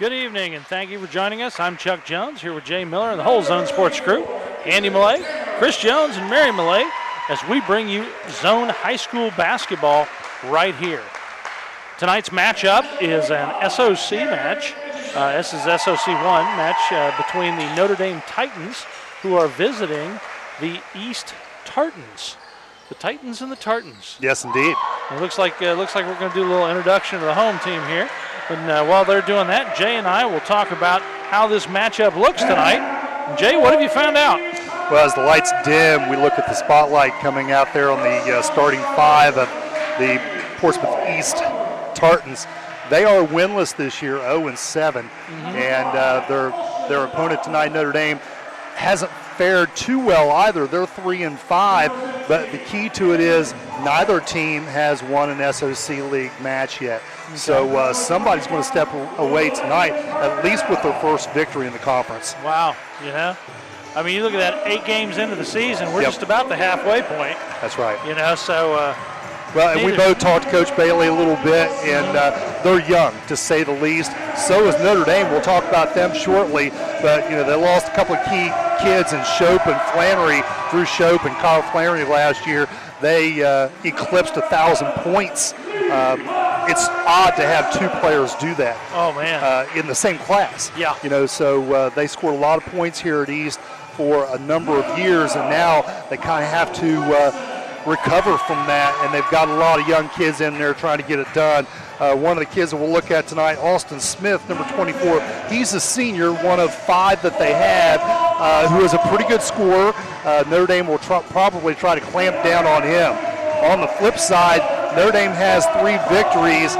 Good evening, and thank you for joining us. I'm Chuck Jones here with Jay Miller and the whole Zone Sports crew, Andy Millay, Chris Jones, and Mary Millay, as we bring you Zone High School basketball right here. Tonight's matchup is an SOC match. This is SOC1 match between the Notre Dame Titans, who are visiting the East Tartans. The Titans and the Tartans. Yes, indeed. It looks like we're going to do a little introduction to the home team here. And while they're doing that, Jay and I will talk about how this matchup looks tonight. And Jay, what have you found out? Well, as the lights dim, we look at the spotlight coming out there on the starting five of the Portsmouth East Tartans. They are winless this year, 0-7, and their opponent tonight, Notre Dame, hasn't fared too well either. They're 3-5, but the key to it is neither team has won an SOC League match yet. Okay. So somebody's going to step away tonight, at least with their first victory in the conference. Wow, I mean, you look at that, 8 games into the season, we're just about the halfway point. That's right. So well, and we both talked to Coach Bailey a little bit, and they're young, to say the least. So is Notre Dame. We'll talk about them shortly. But, they lost a couple of key kids in Shope and Flannery, Drew Shope and Kyle Flannery last year. They eclipsed 1,000 points. It's odd to have 2 players do that. Oh, man. In the same class. Yeah. So they scored a lot of points here at East for a number of years, and now they kind of have to recover from that, and they've got a lot of young kids in there trying to get it done. One of the kids that we'll look at tonight, Austin Smith, number 24, he's a senior, one of 5 that they have, who is a pretty good scorer. Notre Dame will probably try to clamp down on him. On the flip side, Notre Dame has 3 victories,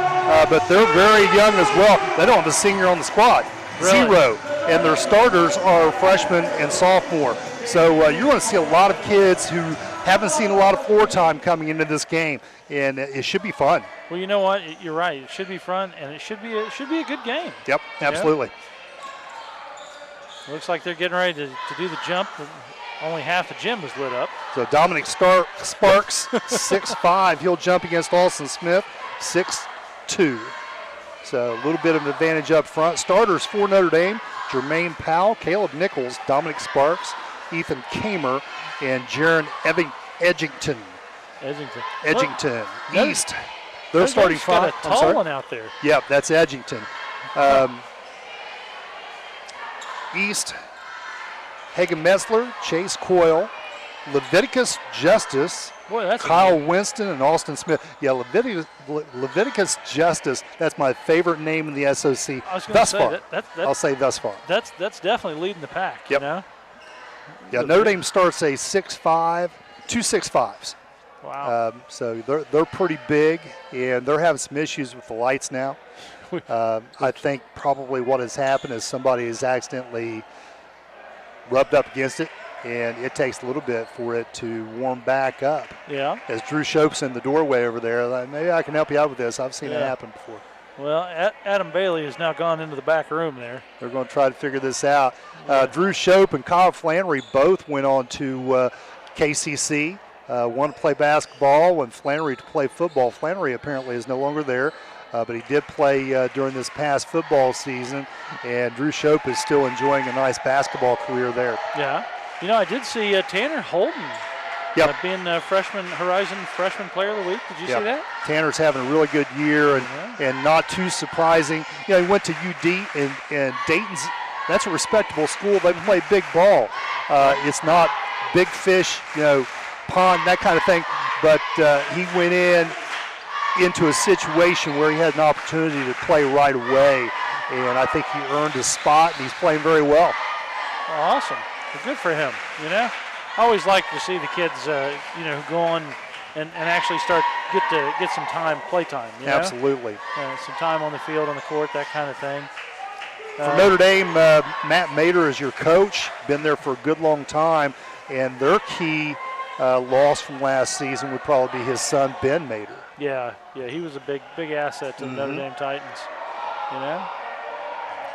but they're very young as well. They don't have a senior on the squad. Really? 0. And their starters are freshmen and sophomore. So you're going to see a lot of kids who haven't seen a lot of floor time coming into this game, and it should be fun. Well, you know what? You're right. It should be fun, and it should be a good game. Yep, absolutely. Looks like they're getting ready to do the jump. Only half the gym was lit up. So Dominic Sparks, 6'5". He'll jump against Austin Smith, 6'2". So a little bit of an advantage up front. Starters for Notre Dame, Jermaine Powell, Caleb Nichols, Dominic Sparks, Ethan Kamer, and Jaron Edgington. East. They're starting 5. Got a tall one out there. Yep, that's Edgington. East, Hagen Metzler, Chase Coyle, Leviticus Justice, Kyle Winston, and Austin Smith. Yeah, Leviticus Justice, that's my favorite name in the SOC thus far. I'll say thus far. That's definitely leading the pack, Yeah, Notre Dame starts a 6'5", 2 6'5s. Wow. So they're pretty big, and they're having some issues with the lights now. I think probably what has happened is somebody has accidentally rubbed up against it, and it takes a little bit for it to warm back up. Yeah. As Drew Shope's in the doorway over there, like, maybe I can help you out with this. I've seen it happen before. Well, Adam Bailey has now gone into the back room there. They're going to try to figure this out. Drew Shope and Kyle Flannery both went on to KCC. One to play basketball and Flannery to play football. Flannery apparently is no longer there, but he did play during this past football season, and Drew Shope is still enjoying a nice basketball career there. Yeah. I did see Tanner Holden being Horizon Freshman Player of the Week. Did you see that? Tanner's having a really good year, and not too surprising. He went to UD, and Dayton's, that's a respectable school. They play big ball. It's not big fish, pond, that kind of thing, but he went into a situation where he had an opportunity to play right away, and I think he earned his spot, and he's playing very well. Awesome. Well, good for him, I always like to see the kids, who go on and actually get some play time. Absolutely. Some time on the field, on the court, that kind of thing. For Notre Dame, Matt Mader is your coach, been there for a good long time, and their key loss from last season would probably be his son, Ben Mader. Yeah, he was a big asset to the Notre Dame Titans,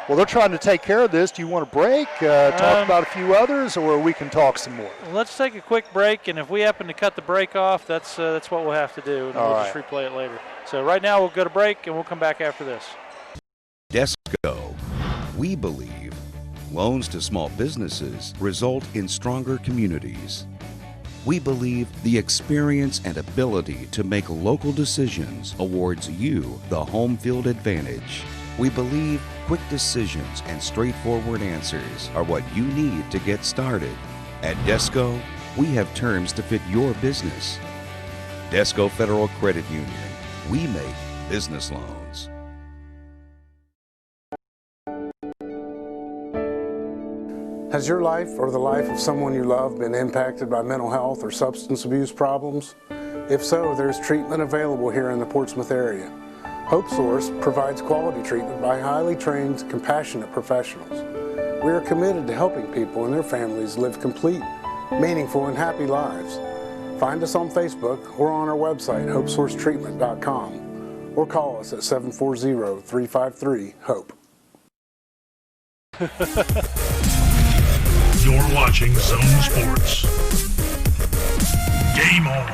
Well, they're trying to take care of this. Do you want to break, talk about a few others, or we can talk some more? Let's take a quick break, and if we happen to cut the break off, that's what we'll have to do, and we'll just replay it later. So right now we'll go to break, and we'll come back after this. Desco, We believe loans to small businesses result in stronger communities. We believe the experience and ability to make local decisions awards you the home field advantage. We believe quick decisions and straightforward answers are what you need to get started. At Desco, we have terms to fit your business. Desco Federal Credit Union. We make business loans. Has your life or the life of someone you love been impacted by mental health or substance abuse problems? If so, there's treatment available here in the Portsmouth area. Hope Source provides quality treatment by highly trained, compassionate professionals. We are committed to helping people and their families live complete, meaningful, and happy lives. Find us on Facebook or on our website, hopesourcetreatment.com, or call us at 740-353-HOPE. You're watching Zone Sports. Game on.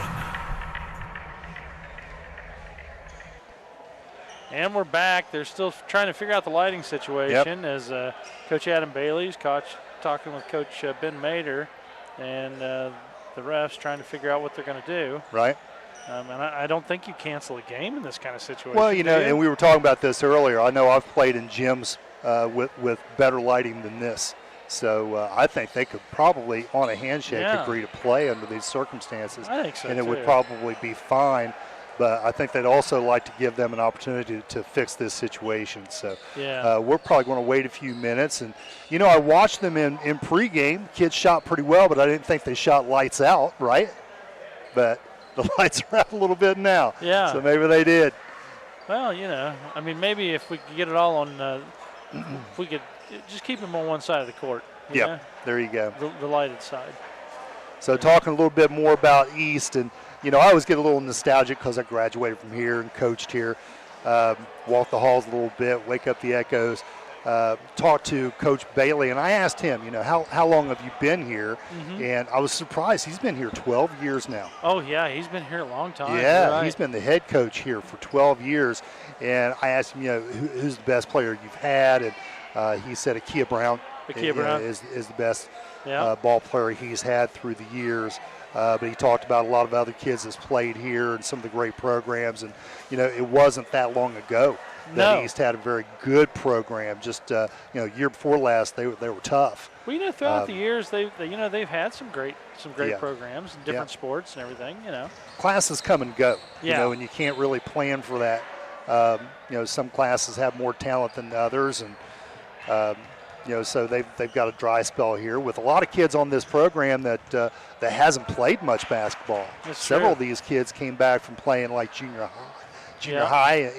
And we're back. They're still trying to figure out the lighting situation as Coach Adam Bailey's talking with Coach Ben Mader and the refs trying to figure out what they're going to do. Right. And I don't think you cancel a game in this kind of situation. Well, and we were talking about this earlier. I know I've played in gyms with better lighting than this. So I think they could probably, on a handshake, agree to play under these circumstances. I think so, and it would probably be fine. But I think they'd also like to give them an opportunity to fix this situation. So we're probably going to wait a few minutes. And, I watched them in pregame. Kids shot pretty well, but I didn't think they shot lights out, right? But the lights are out a little bit now. Yeah. So maybe they did. Well, maybe if we could get it all on if we could just keep them on one side of the court. Yeah, there you go. The lighted side. So talking a little bit more about East, and, I always get a little nostalgic because I graduated from here and coached here. Walk the halls a little bit, wake up the echoes. Talked to Coach Bailey, and I asked him, how long have you been here? Mm-hmm. And I was surprised. He's been here 12 years now. Oh, yeah, he's been here a long time. Yeah, right. He's been the head coach here for 12 years. And I asked him, who's the best player you've had? And he said Akia Brown, is the best ball player he's had through the years. But he talked about a lot of other kids that's played here and some of the great programs. And, it wasn't that long ago that East had a very good program. Just, year before last, they were tough. Well, throughout the years, they've had some great programs in different sports and everything, Classes come and go, and you can't really plan for that. Some classes have more talent than others, and so they've got a dry spell here with a lot of kids on this program that hasn't played much basketball. Several of these kids came back from playing like junior high,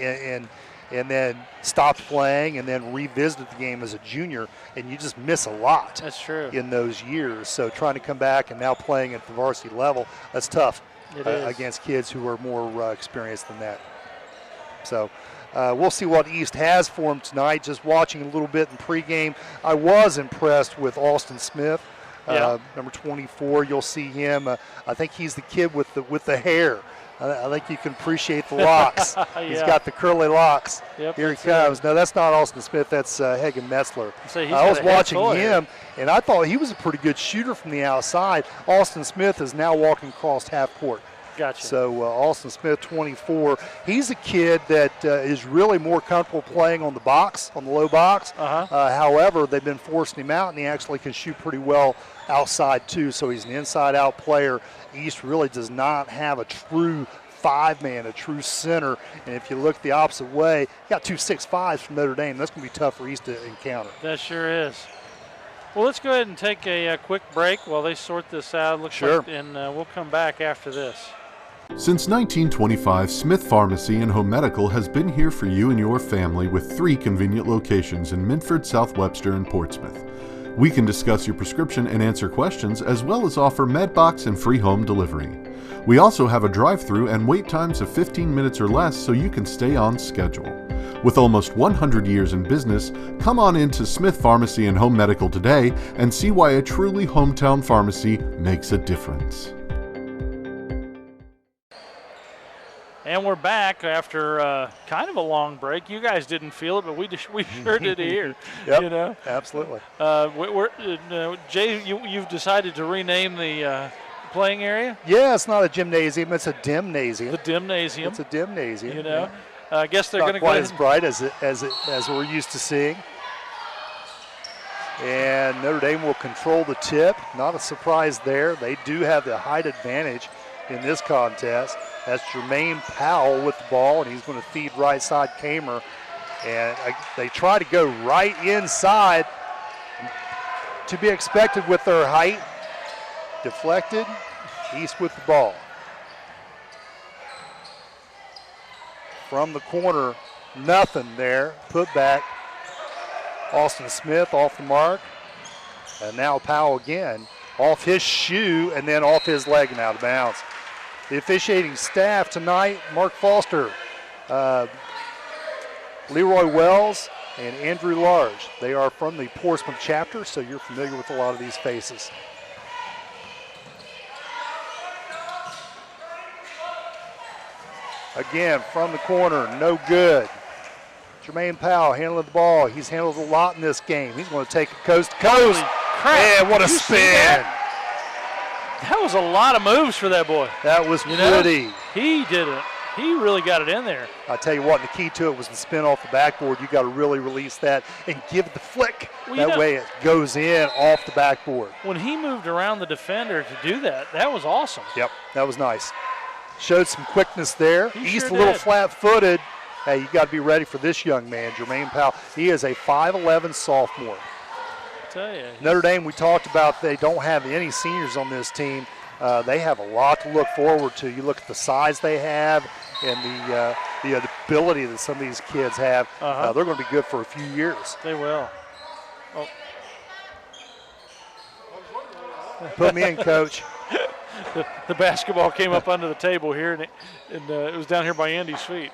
and then stopped playing and then revisited the game as a junior, and you just miss a lot. That's true. In those years. So trying to come back and now playing at the varsity level, that's tough against kids who are more experienced than that. So we'll see what East has for them tonight. Just watching a little bit in pregame, I was impressed with Austin Smith, number 24. You'll see him. I think he's the kid with the hair. I think you can appreciate the locks. He's got the curly locks. Yep, here he comes. No, that's not Austin Smith. That's Hagen Metzler. So I was watching him, and I thought he was a pretty good shooter from the outside. Austin Smith is now walking across half court. Gotcha. So Austin Smith, 24. He's a kid that is really more comfortable playing on the box, on the low box. However, they've been forcing him out, and he actually can shoot pretty well outside too. So he's an inside-out player. East really does not have a true five-man, a true center. And if you look the opposite way, you got 2 6'5s from Notre Dame. That's going to be tough for East to encounter. That sure is. Well, let's go ahead and take a quick break while they sort this out. And we'll come back after this. Since 1925, Smith Pharmacy and Home Medical has been here for you and your family with 3 convenient locations in Minford, South Webster, and Portsmouth. We can discuss your prescription and answer questions, as well as offer MedBox and free home delivery. We also have a drive-through and wait times of 15 minutes or less, so you can stay on schedule. With almost 100 years in business, come on into Smith Pharmacy and Home Medical today and see why a truly hometown pharmacy makes a difference. And we're back after kind of a long break. You guys didn't feel it, but we sure did here. Yep, you know, absolutely. Jay, you've decided to rename the playing area. Yeah, it's not a gymnasium; it's a dimnasium. The dimnasium. It's a dimnasium. You know, I guess they're not going to go quite as bright as we're used to seeing. And Notre Dame will control the tip. Not a surprise there. They do have the height advantage in this contest. That's Jermaine Powell with the ball, and he's going to feed right side Kamer. And they try to go right inside, to be expected with their height. Deflected, East with the ball. From the corner, nothing there. Put back. Austin Smith off the mark. And now Powell again. Off his shoe and then off his leg and out of bounds. The officiating staff tonight, Mark Foster, Leroy Wells, and Andrew Large. They are from the Portsmouth chapter, so you're familiar with a lot of these faces. Again, from the corner, no good. Jermaine Powell handling the ball. He's handled a lot in this game. He's going to take it coast to coast. And what a spin. That was a lot of moves for that boy. That was pretty. He did it. He really got it in there. I tell you what, the key to it was the spin off the backboard. You got to really release that and give it the flick. That way it goes in off the backboard. When he moved around the defender to do that, that was awesome. Yep, that was nice. Showed some quickness there. East sure a little did. flat-footed. Hey, you got to be ready for this young man, Jermaine Powell. He is a 5'11 sophomore. Tell you, Notre Dame, we talked about they don't have any seniors on this team. They have a lot to look forward to. You look at the size they have and the ability that some of these kids have. They're going to be good for a few years. They will. Oh. Put me in, Coach. The basketball came up under the table here, and it was down here by Andy's feet.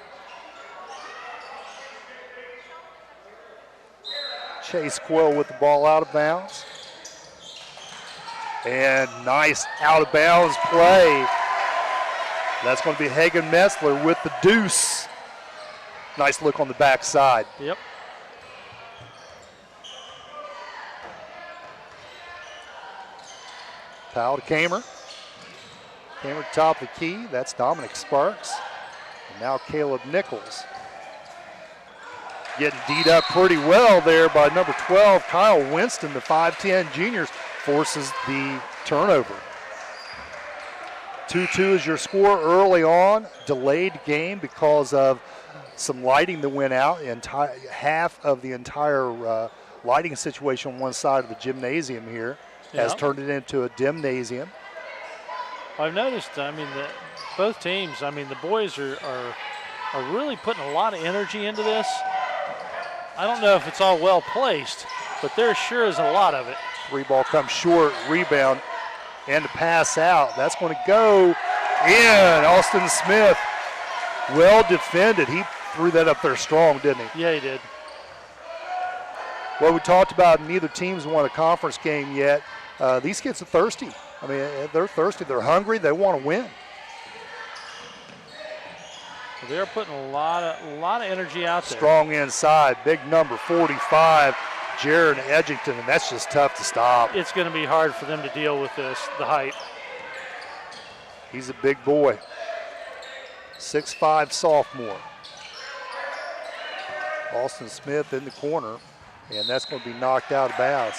Chase Quill with the ball out of bounds. And nice out of bounds play. That's going to be Hagen Metzler with the deuce. Nice look on the backside. Yep. Powell to Kamer. Kamer top of the key. That's Dominic Sparks. And now Caleb Nichols. Getting D'd up pretty well there by number 12, Kyle Winston, the 5'10 juniors, forces the turnover. 2-2 is your score early on. Delayed game because of some lighting that went out. Half of the entire lighting situation on one side of the gymnasium here has turned it into a dimnasium. I've noticed, that both teams, the boys are really putting a lot of energy into this. I don't know if it's all well placed, but there sure is a lot of it. Three ball comes short, rebound, and a pass out. That's going to go in. Austin Smith, well defended. He threw that up there strong, didn't he? Yeah, he did. Well, we talked about neither team's won a conference game yet. These kids are thirsty. They're thirsty. They're hungry. They want to win. They're putting a lot of energy out there. Strong inside, big number 45, Jared Edgington, and that's just tough to stop. It's going to be hard for them to deal with this, the height. He's a big boy. 6'5 sophomore. Austin Smith in the corner, and that's going to be knocked out of bounds.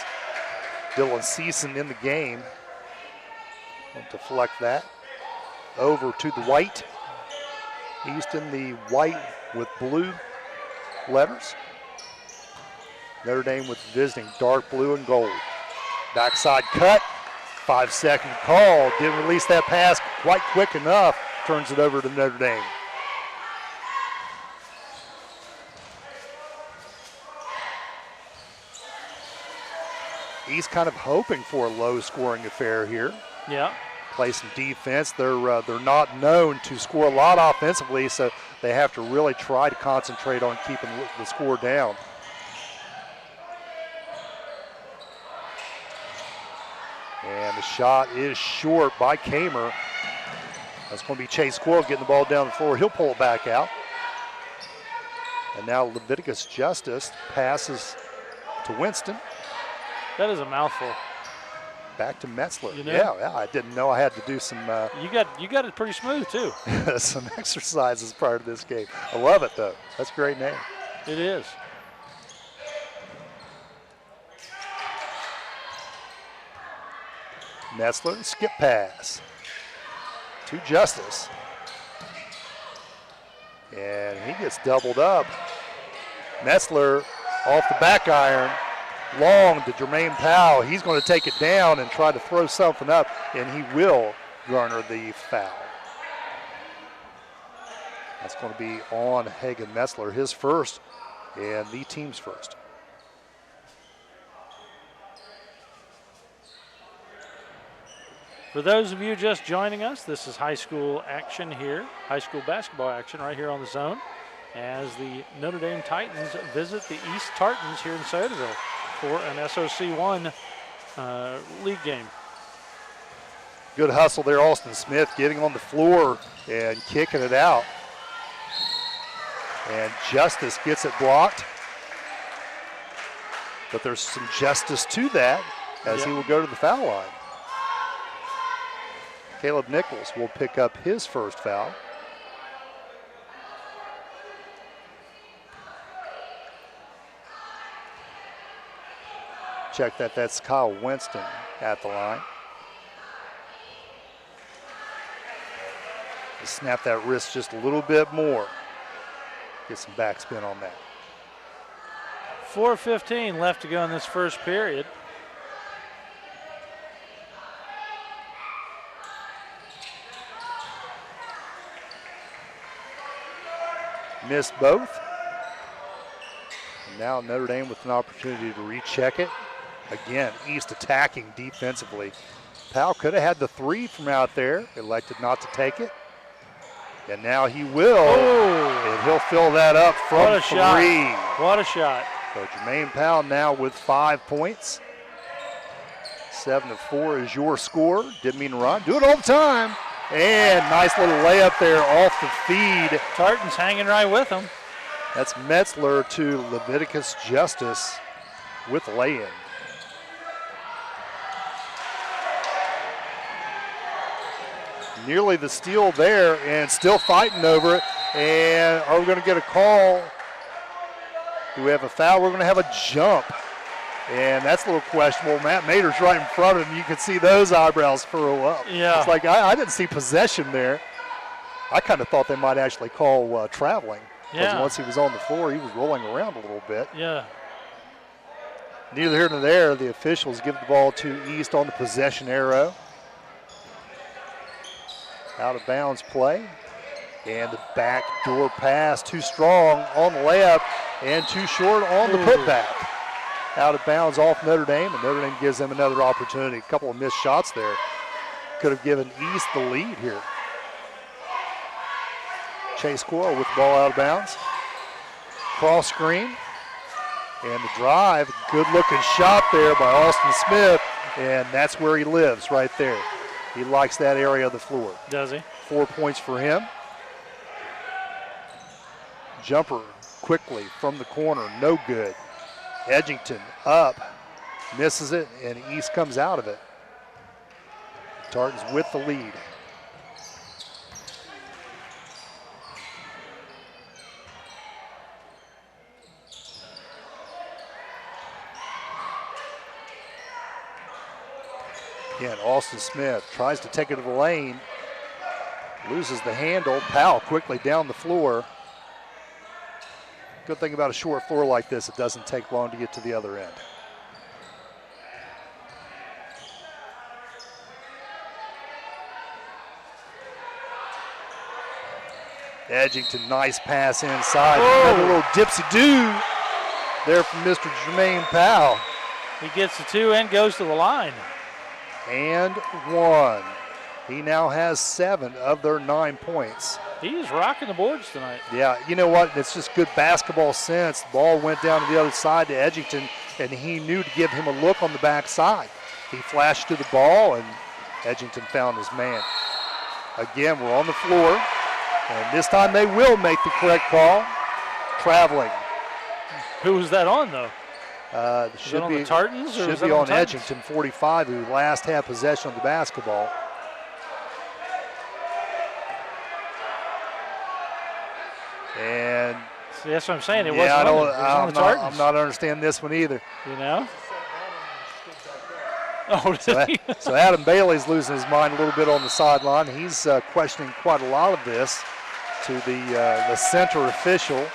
Dylan Season in the game. We'll deflect that. Over to the white. East in the white with blue letters. Notre Dame with visiting dark blue and gold. Backside cut, 5-second call. Didn't release that pass quite quick enough. Turns it over to Notre Dame. East kind of hoping for a low-scoring affair here. Yeah. Play some defense. They're not known to score a lot offensively, so they have to really try to concentrate on keeping the score down. And the shot is short by Kamer. That's going to be Chase Squirrel getting the ball down the floor. He'll pull it back out. And now Leviticus Justice passes to Winston. That is a mouthful. Back to Metzler. You know? Yeah, I didn't know I had to do some You got it pretty smooth too. some exercises prior to this game. I love it though. That's a great name. It is. Metzler, skip pass to Justice. And he gets doubled up. Metzler off the back iron. Long to Jermaine Powell. He's going to take it down and try to throw something up, and he will garner the foul. That's going to be on Hagen Metzler, his first and the team's first. For those of you just joining us, this is high school action here, high school basketball action right here on the zone as the Notre Dame Titans visit the East Tartans here in Sayreville for an SOC1 league game. Good hustle there, Austin Smith getting on the floor and kicking it out. And Justice gets it blocked. But there's some justice to that as he will go to the foul line. Caleb Nichols will pick up his first foul. Check that, that's Kyle Winston at the line. Snap that wrist just a little bit more. Get some backspin on that. 4:15 left to go in this first period. Missed both. And now Notre Dame with an opportunity to recheck it. Again, East attacking defensively. Powell could have had the three from out there, elected not to take it. And now he will, and he'll fill that up from three. Shot. What a shot. So Jermaine Powell now with 5 points. 7-4 is your score. Didn't mean to run. Do it all the time. And nice little layup there off the feed. Tartan's hanging right with him. That's Metzler to Leviticus Justice with lay-in. Nearly the steal there and still fighting over it. And are we going to get a call? Do we have a foul? We're going to have a jump. And that's a little questionable. Matt Mader's right in front of him. You can see those eyebrows furrow up. Yeah. It's like I didn't see possession there. I kind of thought they might actually call traveling. Because once he was on the floor, he was rolling around a little bit. Yeah. Neither here nor there. The officials give the ball to East on the possession arrow. Out of bounds play. And the backdoor pass, too strong on the layup and too short on the putback. Out of bounds off Notre Dame, and Notre Dame gives them another opportunity. A couple of missed shots there. Could have given East the lead here. Chase Squirrel with the ball out of bounds. Cross screen. And the drive, good looking shot there by Austin Smith, and that's where he lives right there. He likes that area of the floor. Does he? 4 points for him. Jumper quickly from the corner, no good. Edgington up, misses it, and East comes out of it. Tartans with the lead. Again, Austin Smith tries to take it to the lane, loses the handle. Powell quickly down the floor. Good thing about a short floor like this, it doesn't take long to get to the other end. Edgington, nice pass inside. Another little dipsy-do there from Mr. Jermaine Powell. He gets the two and goes to the line. And one. He now has 7 of their 9 points. He's rocking the boards tonight. Yeah, you know what? It's just good basketball sense. The ball went down to the other side to Edgington, and he knew to give him a look on the backside. He flashed to the ball, and Edgington found his man. Again, we're on the floor. And this time they will make the correct call. Traveling. Who was that on, though? Should on be the Tartans? Or should was be that on the Titans? Edgington, 45, who last had possession of the basketball. And See, that's what I'm saying. It yeah, wasn't on the Tartans. I'm not understanding this one either. You know? Oh, So Adam Bailey's losing his mind a little bit on the sideline. He's questioning quite a lot of this to the center official.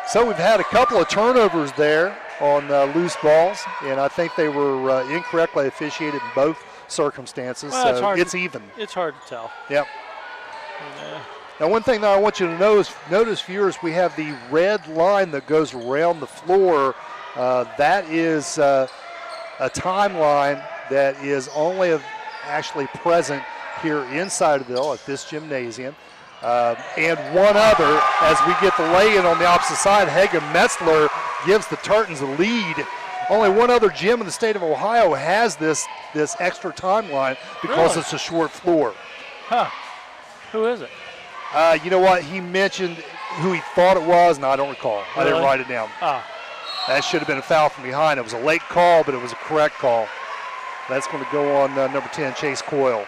So we've had a couple of turnovers there on loose balls, and I think they were incorrectly officiated in both circumstances. Well, so it's even. It's hard to tell. Yep. Yeah. Now, one thing that I want you to notice, viewers, we have the red line that goes around the floor. That is a timeline that is only actually present here in Sideville at this gymnasium. And one other, as we get the lay-in on the opposite side, Hagen Metzler gives the Tartans a lead. Only one other gym in the state of Ohio has this extra timeline because Really? it's a short floor. Huh. Who is it? You know what? He mentioned who he thought it was, and I don't recall. I didn't Really? write it down. Ah. That should have been a foul from behind. It was a late call, but it was a correct call. That's going to go on number 10, Chase Coyle.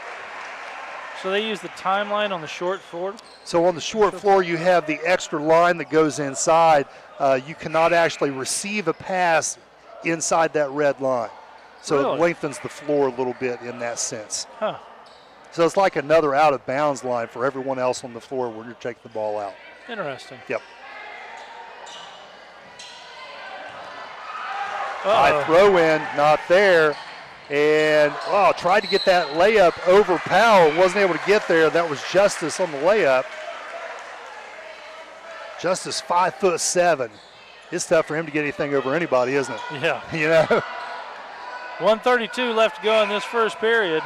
So they use the timeline on the short floor? So on the short floor, you have the extra line that goes inside. You cannot actually receive a pass inside that red line. So Really? it lengthens the floor a little bit in that sense. Huh. So it's like another out-of-bounds line for everyone else on the floor when you're taking the ball out. Interesting. Yep. Uh-oh. High throw in, not there. And, tried to get that layup over Powell. Wasn't able to get there. That was Justice on the layup. Justice 5'7". It's tough for him to get anything over anybody, isn't it? Yeah. You know? 1:32 left to go in this first period.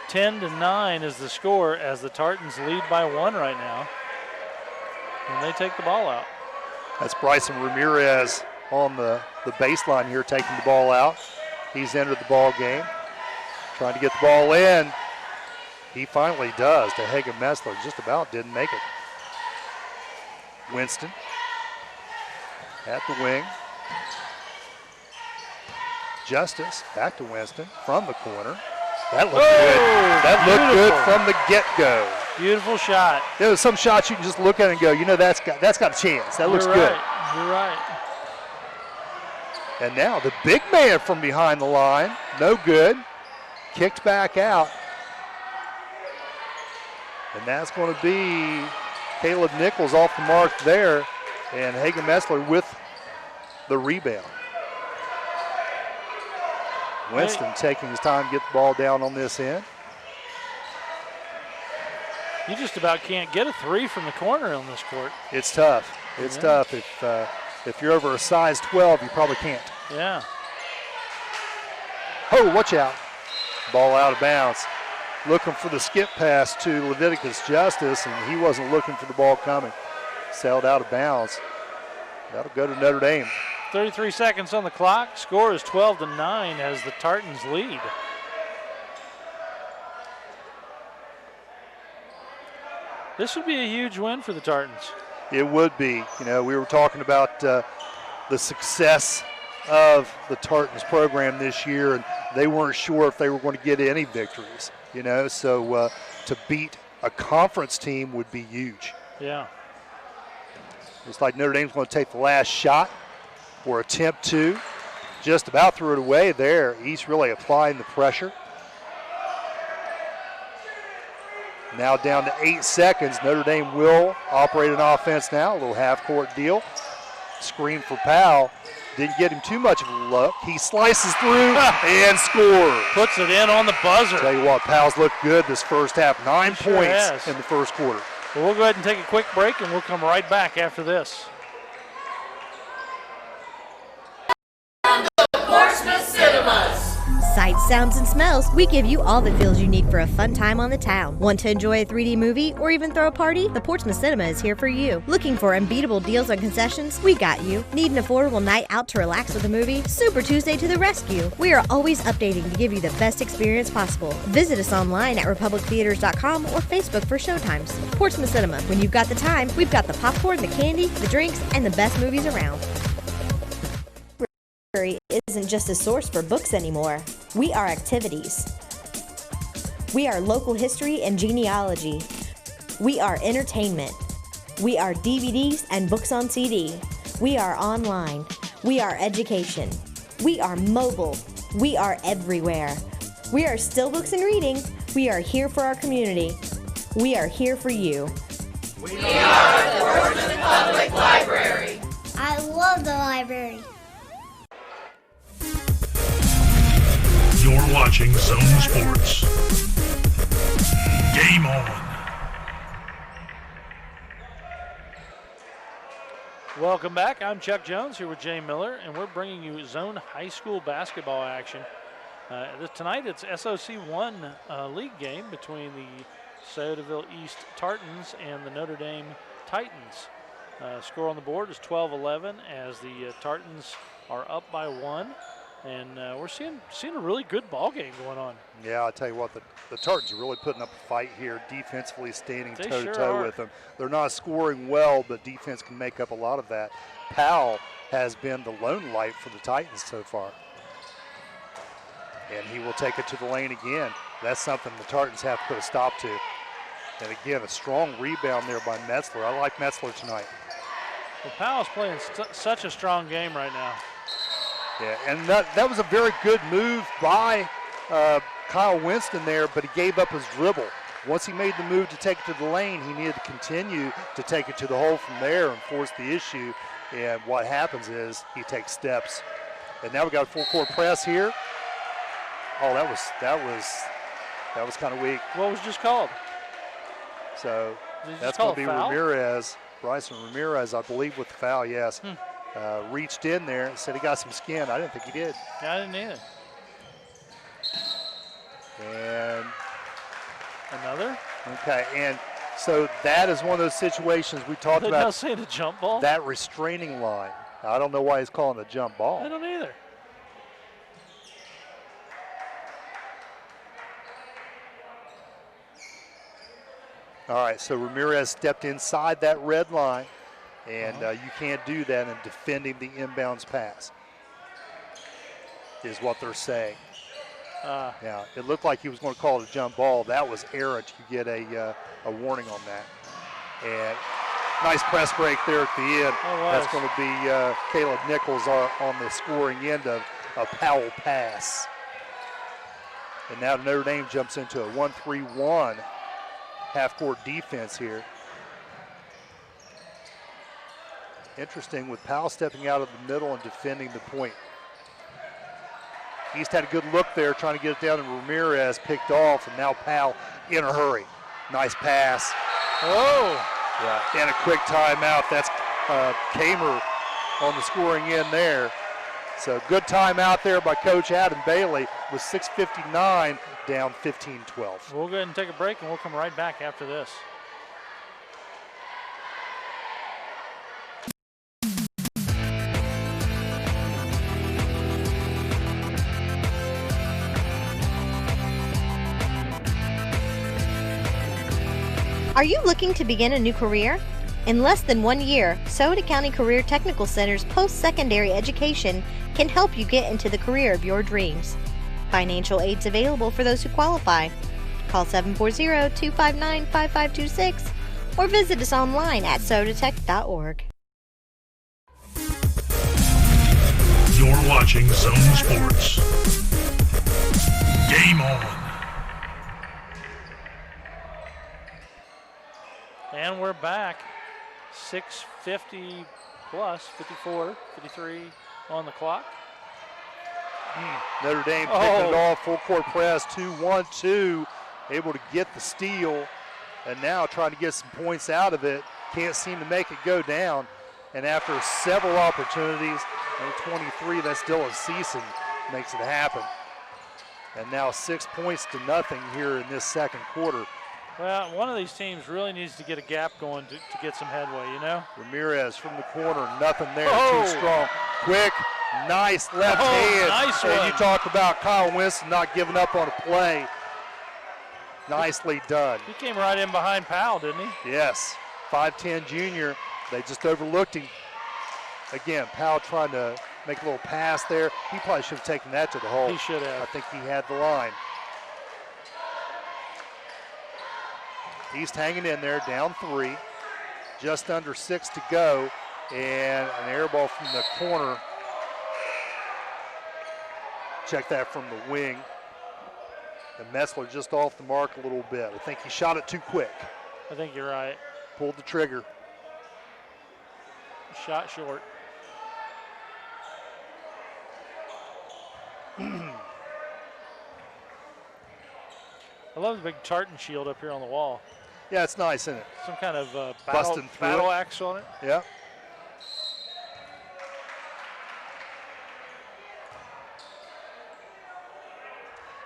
10-9 is the score as the Tartans lead by 1 right now. And they take the ball out. That's Bryson Ramirez on the baseline here taking the ball out. He's entered the ball game. Trying to get the ball in. He finally does to Hagen Metzler. Just about didn't make it. Winston at the wing. Justice back to Winston from the corner. That looked good. That looked good from the get-go. Beautiful shot. There was some shots you can just look at and go, you know, that's got a chance. That looks good. You're right. And now the big man from behind the line, no good. Kicked back out. And that's going to be Caleb Nichols off the mark there. And Hagen Metzler with the rebound. Winston taking his time to get the ball down on this end. You just about can't get a 3 from the corner on this court. It's tough. It's tough. If you're over a size 12, you probably can't. Yeah. Oh, watch out. Ball out of bounds. Looking for the skip pass to Leviticus Justice, and he wasn't looking for the ball coming. Sailed out of bounds. That'll go to Notre Dame. 33 seconds on the clock. Score is 12-9 as the Tartans lead. This would be a huge win for the Tartans. It would be. You know, we were talking about the success of the Tartans program this year, and they weren't sure if they were going to get any victories, you know, so to beat a conference team would be huge. Yeah. Looks like Notre Dame's going to take the last shot or attempt to. Just about threw it away there. He's really applying the pressure. Now down to 8 seconds. Notre Dame will operate an offense now, a little half-court deal. Screen for Powell. Didn't get him too much of a look. He slices through and scores. Puts it in on the buzzer. Tell you what, Powell's looked good this first half. 9 Sure points has. in the first quarter. Well, we'll go ahead and take a quick break, and we'll come right back after this. Sights, sounds, and smells, we give you all the feels you need for a fun time on the town. Want to enjoy a 3D movie or even throw a party? The Portsmouth Cinema is here for you. Looking for unbeatable deals on concessions? We got you. Need an affordable night out to relax with a movie? Super Tuesday to the rescue. We are always updating to give you the best experience possible. Visit us online at republictheaters.com or Facebook for showtimes. Portsmouth Cinema. When you've got the time, we've got the popcorn, the candy, the drinks, and the best movies around. Library isn't just a source for books anymore. We are activities. We are local history and genealogy. We are entertainment. We are DVDs and books on CD. We are online. We are education. We are mobile. We are everywhere. We are still books and reading. We are here for our community. We are here for you. We are the Portsmouth Public Library. I love the library. You're watching Zone Sports. Game on. Welcome back. I'm Chuck Jones here with Jay Miller, and we're bringing you Zone High School basketball action. Tonight it's SOC1 league game between the Sodaville East Tartans and the Notre Dame Titans. Score on the board is 12-11 as the Tartans are up by 1. And we're seeing a really good ball game going on. Yeah, I'll tell you what, the Tartans are really putting up a fight here, defensively standing toe-to-toe with them. They're not scoring well, but defense can make up a lot of that. Powell has been the lone light for the Titans so far. And he will take it to the lane again. That's something the Tartans have to put a stop to. And again, a strong rebound there by Metzler. I like Metzler tonight. Well, Powell's playing such a strong game right now. Yeah, and that was a very good move by Kyle Winston there, but he gave up his dribble. Once he made the move to take it to the lane, he needed to continue to take it to the hole from there and force the issue. And what happens is he takes steps. And now we got a full court press here. Oh, that was kind of weak. What was just called? So that's going to be Ramirez, Bryson Ramirez, I believe, with the foul. Yes. Reached in there and said he got some skin. I didn't think he did. Yeah, I didn't either. And another? Okay, and so that is one of those situations we talked about. They're not saying a jump ball? That restraining line. I don't know why he's calling it a jump ball. I don't either. All right, so Ramirez stepped inside that red line. And you can't do that in defending the inbounds pass, is what they're saying. Now, it looked like he was going to call it a jump ball. That was errant. You get a warning on that. And nice press break there at the end. That's going to be Caleb Nichols on the scoring end of a Powell pass. And now Notre Dame jumps into a 1-3-1 half-court defense here. Interesting with Powell stepping out of the middle and defending the point. East had a good look there trying to get it down to Ramirez, picked off, and now Powell in a hurry. Nice pass. Oh! Yeah, and a quick timeout. That's Kamer on the scoring end there. So good timeout there by Coach Adam Bailey with 6:59 down 15-12. We'll go ahead and take a break, and we'll come right back after this. Are you looking to begin a new career? In less than 1 year, Sauter County Career Technical Center's post-secondary education can help you get into the career of your dreams. Financial aid's available for those who qualify. Call 740-259-5526 or visit us online at sodatech.org. You're watching Zone Sports. Game on. And we're back. 6:50 plus, 54, 53 on the clock. Notre Dame picking it off, full court press, 2-1-2, able to get the steal, and now trying to get some points out of it. Can't seem to make it go down. And after several opportunities, number 23, that's Dylan Season, makes it happen. And now 6 points to nothing here in this second quarter. Well, one of these teams really needs to get a gap going to get some headway, you know? Ramirez from the corner, nothing there, Oh. too strong. Quick, nice left hand. Nice and one. you talk about Kyle Winston not giving up on a play. Nicely done. He came right in behind Powell, didn't he? Yes, 5'10 junior. They just overlooked him. Again, Powell trying to make a little pass there. He probably should have taken that to the hole. He should have. I think he had the line. East hanging in there, down 3. Just under 6 to go. And an air ball from the corner. Check that from the wing. And Metzler just off the mark a little bit. I think he shot it too quick. I think you're right. Pulled the trigger. Shot short. I love the big tartan shield up here on the wall. Yeah, it's nice, isn't it? Some kind of Busting through battle it. axe on it. Yeah.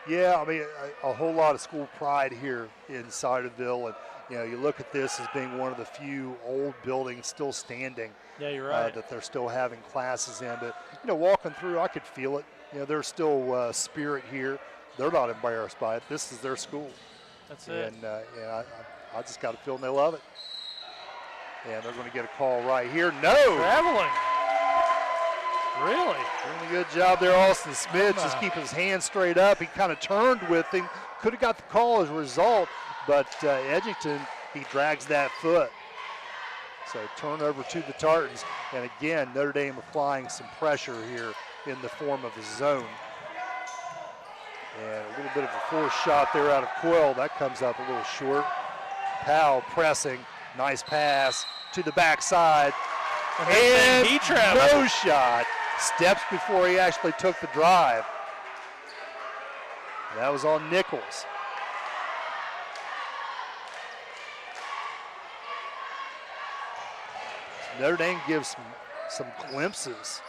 Yeah, I mean, a whole lot of school pride here in Ciderville, and you know, you look at this as being one of the few old buildings still standing. Yeah, you're right. That they're still having classes in, but you know, walking through, I could feel it. You know, there's still spirit here. They're not embarrassed by it. This is their school. That's it. And I just got a feeling they love it. And they're going to get a call right here. No. Traveling. Really? Doing a good job there, Austin Smith, just keeping his hand straight up. He kind of turned with him. Could have got the call as a result, but Edgington, he drags that foot. So turnover to the Tartans. And again, Notre Dame applying some pressure here in the form of a zone. And a little bit of a forced shot there out of Coyle. That comes up a little short. Powell pressing. Nice pass to the backside. And he traveled. No shot. Steps before he actually took the drive. That was on Nichols. Notre Dame gives some glimpses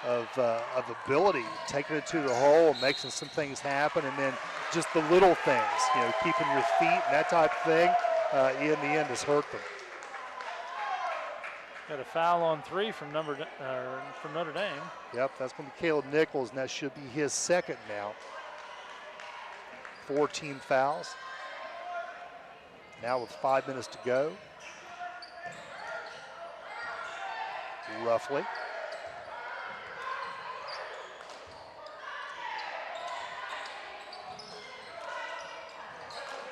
of ability, taking it to the hole and making some things happen, and then just the little things, you know, keeping your feet and that type of thing, in the end has hurt them. Got a foul on 3 from Notre Dame. Yep, that's going to be Caleb Nichols, and that should be his second now. 4 team fouls. Now with 5 minutes to go. Roughly.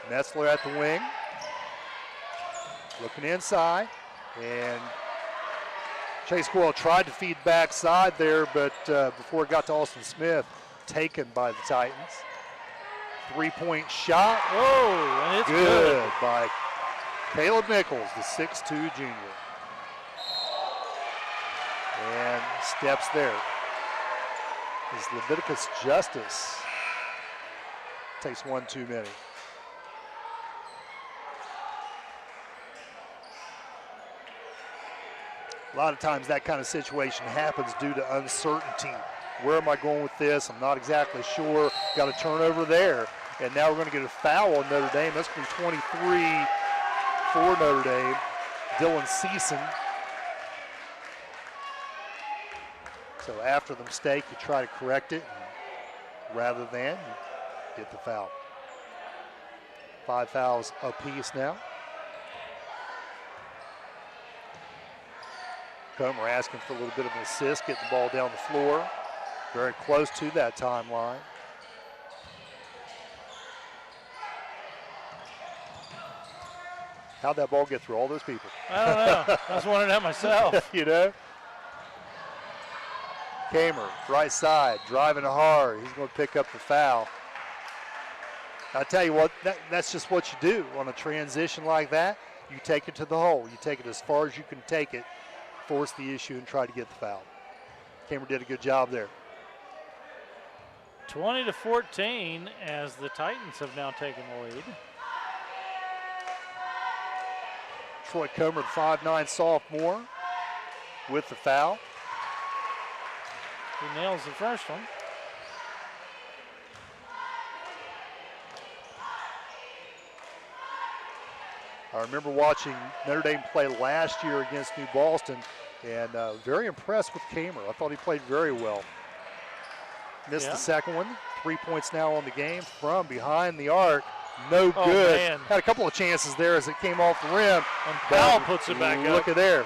Metzler at the wing. Looking inside. And Chase Coyle tried to feed backside there, but before it got to Austin Smith, taken by the Titans. 3-point shot. Oh, and it's good by Caleb Nichols, the 6'2 junior. And steps there. Is Leviticus Justice. Takes one too many. A lot of times that kind of situation happens due to uncertainty. Where am I going with this? I'm not exactly sure. Got a turnover there. And now we're going to get a foul on Notre Dame. That's going to be 23 for Notre Dame. Dylan Season. So after the mistake, you try to correct it, rather than you get the foul. 5 fouls apiece now. Comer asking for a little bit of an assist, getting the ball down the floor. Very close to that timeline. How'd that ball get through all those people? I don't know. I was wondering that myself. You know? Kamer, right side, driving hard. He's going to pick up the foul. I tell you what, that's just what you do on a transition like that. You take it to the hole. You take it as far as you can take it, force the issue, and try to get the foul. Kamer did a good job there. 20-14 as the Titans have now taken the lead. Troy Comer, 5'9" sophomore, with the foul. He nails the first one. I remember watching Notre Dame play last year against New Boston, and very impressed with Kamer. I thought he played very well. Missed the second one. 3 points now on the game from behind the arc. No good. Man. Had a couple of chances there as it came off the rim. And Powell puts it back up. Look at there.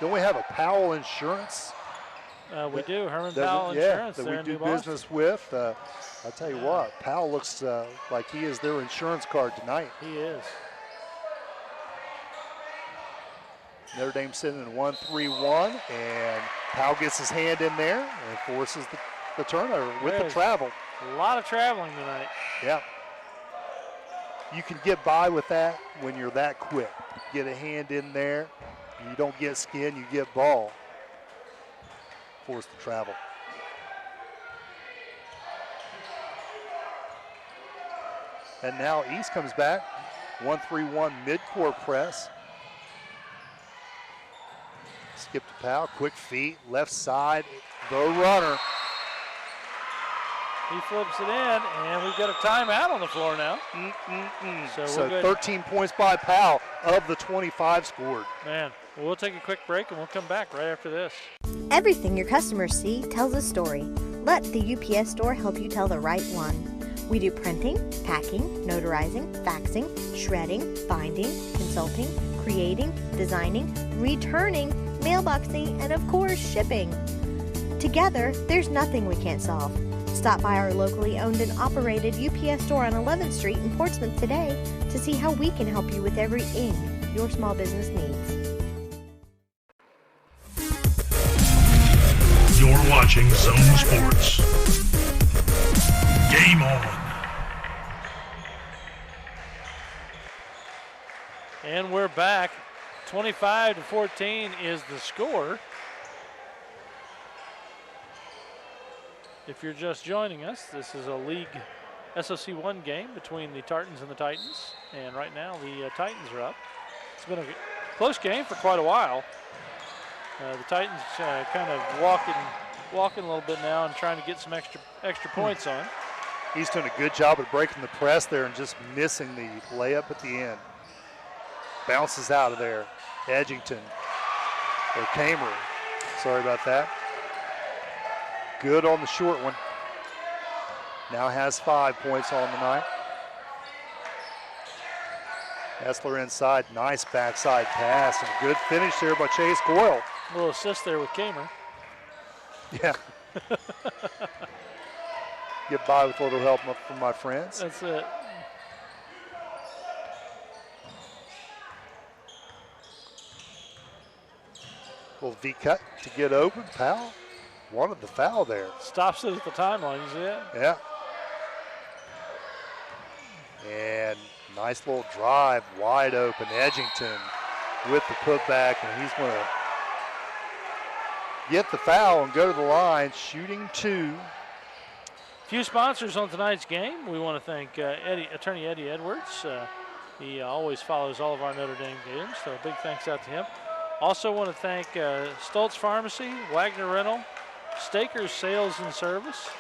Don't we have a Powell Insurance? We do. Herman Powell Insurance. That there we do in New business with. I'll tell you what, Powell looks like he is their insurance card tonight. He is. Notre Dame sitting in 1-3-1, and Powell gets his hand in there and forces the turnover with the travel. A lot of traveling tonight. Yeah. You can get by with that when you're that quick. Get a hand in there. You don't get skin, you get ball. Force the travel. And now East comes back. 1-3-1 midcourt press. Skip to Powell, quick feet, left side, the runner. He flips it in, and we've got a timeout on the floor now. So 13 points by Powell of the 25 scored. Man, we'll take a quick break, and we'll come back right after this. Everything your customers see tells a story. Let the UPS store help you tell the right one. We do printing, packing, notarizing, faxing, shredding, binding, consulting, creating, designing, returning, mailboxing, and of course, shipping. Together, there's nothing we can't solve. Stop by our locally owned and operated UPS store on 11th Street in Portsmouth today to see how we can help you with everything your small business needs. You're watching Zone Sports. Game on. And we're back. 25-14 is the score. If you're just joining us, this is a league SOC1 game between the Tartans and the Titans. And right now the Titans are up. It's been a close game for quite a while. The Titans kind of walking a little bit now and trying to get some extra points on. He's doing a good job of breaking the press there and just missing the layup at the end. Bounces out of there. Edgington, or Kamer, sorry about that. Good on the short one. Now has 5 points on the night. Essler inside, nice backside pass, and a good finish there by Chase Goyle. A little assist there with Kamer. Yeah. Get by with a little help from my friends. That's it. Little V cut to get open. Powell wanted the foul there. Stops it at the timeline, you see it? Yeah. And nice little drive, wide open. Edgington with the putback, and he's going to get the foul and go to the line, shooting 2. Few sponsors on tonight's game. We want to thank Attorney Eddie Edwards. He always follows all of our Notre Dame games, so a big thanks out to him. Also want to thank Stoltz Pharmacy, Wagner Rental, Stakers Sales and Service,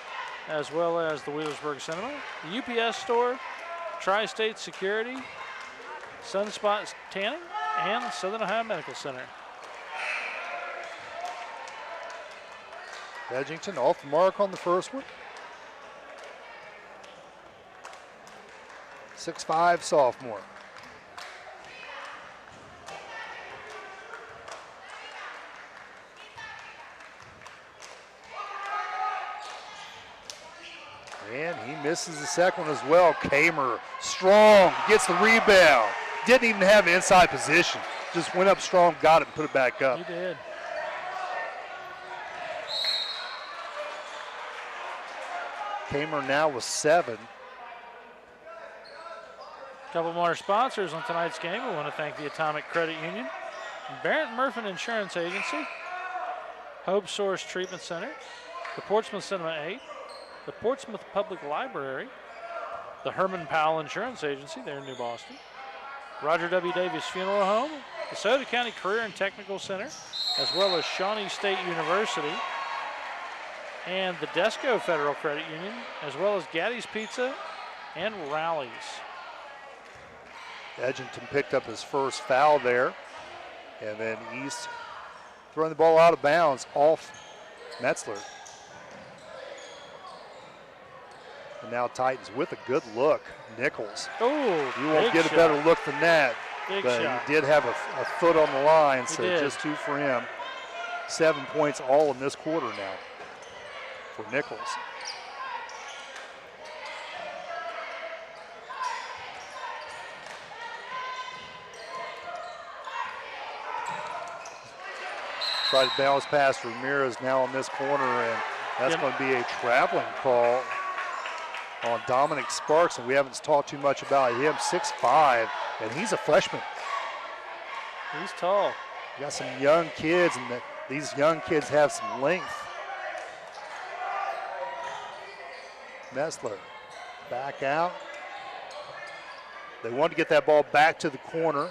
as well as the Wheelersburg Cinema, the UPS Store, Tri-State Security, Sunspot Tanning, and Southern Ohio Medical Center. Edgington off the mark on the first one. 6'5" sophomore. And he misses the second one as well. Kamer, strong, gets the rebound. Didn't even have inside position. Just went up strong, got it, and put it back up. He did. Kamer now with 7. A couple more sponsors on tonight's game. We want to thank the Atomic Credit Union, Barrett Murphy Insurance Agency, Hope Source Treatment Center, the Portsmouth Cinema 8, the Portsmouth Public Library, the Herman Powell Insurance Agency there in New Boston, Roger W. Davis Funeral Home, the Sauter County Career and Technical Center, as well as Shawnee State University, and the Desco Federal Credit Union, as well as Gaddy's Pizza and rallies. Edgington picked up his first foul there. And then East throwing the ball out of bounds off Metzler. And now Titans with a good look. Nichols. Oh, you won't get a better look than that. Big but shot. He did have a foot on the line, so did. just 2 for him. 7 points all in this quarter now for Nichols. Try to bounce past Ramirez now in this corner, and that's going to be a traveling call on Dominic Sparks, and we haven't talked too much about him. 6'5", and he's a freshman. He's tall. You got some young kids, and these young kids have some length. Metzler back out. They want to get that ball back to the corner.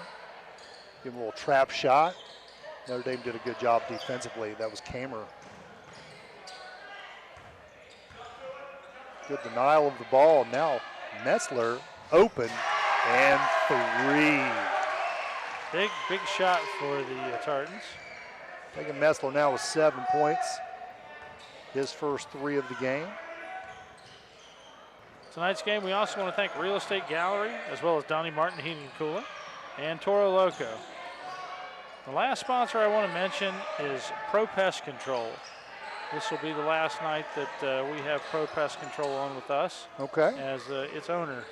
Give him a little trap shot. Notre Dame did a good job defensively. That was Kamer. Good denial of the ball. Now Metzler open and 3. Big shot for the Tartans. Taking Metzler now with 7 points. His first 3 of the game. Tonight's game, we also want to thank Real Estate Gallery, as well as Donnie Martin Heating and Cooling, and Toro Loco. The last sponsor I want to mention is Pro Pest Control. This will be the last night that we have Pro Pest Control on with us. Okay. As its owner,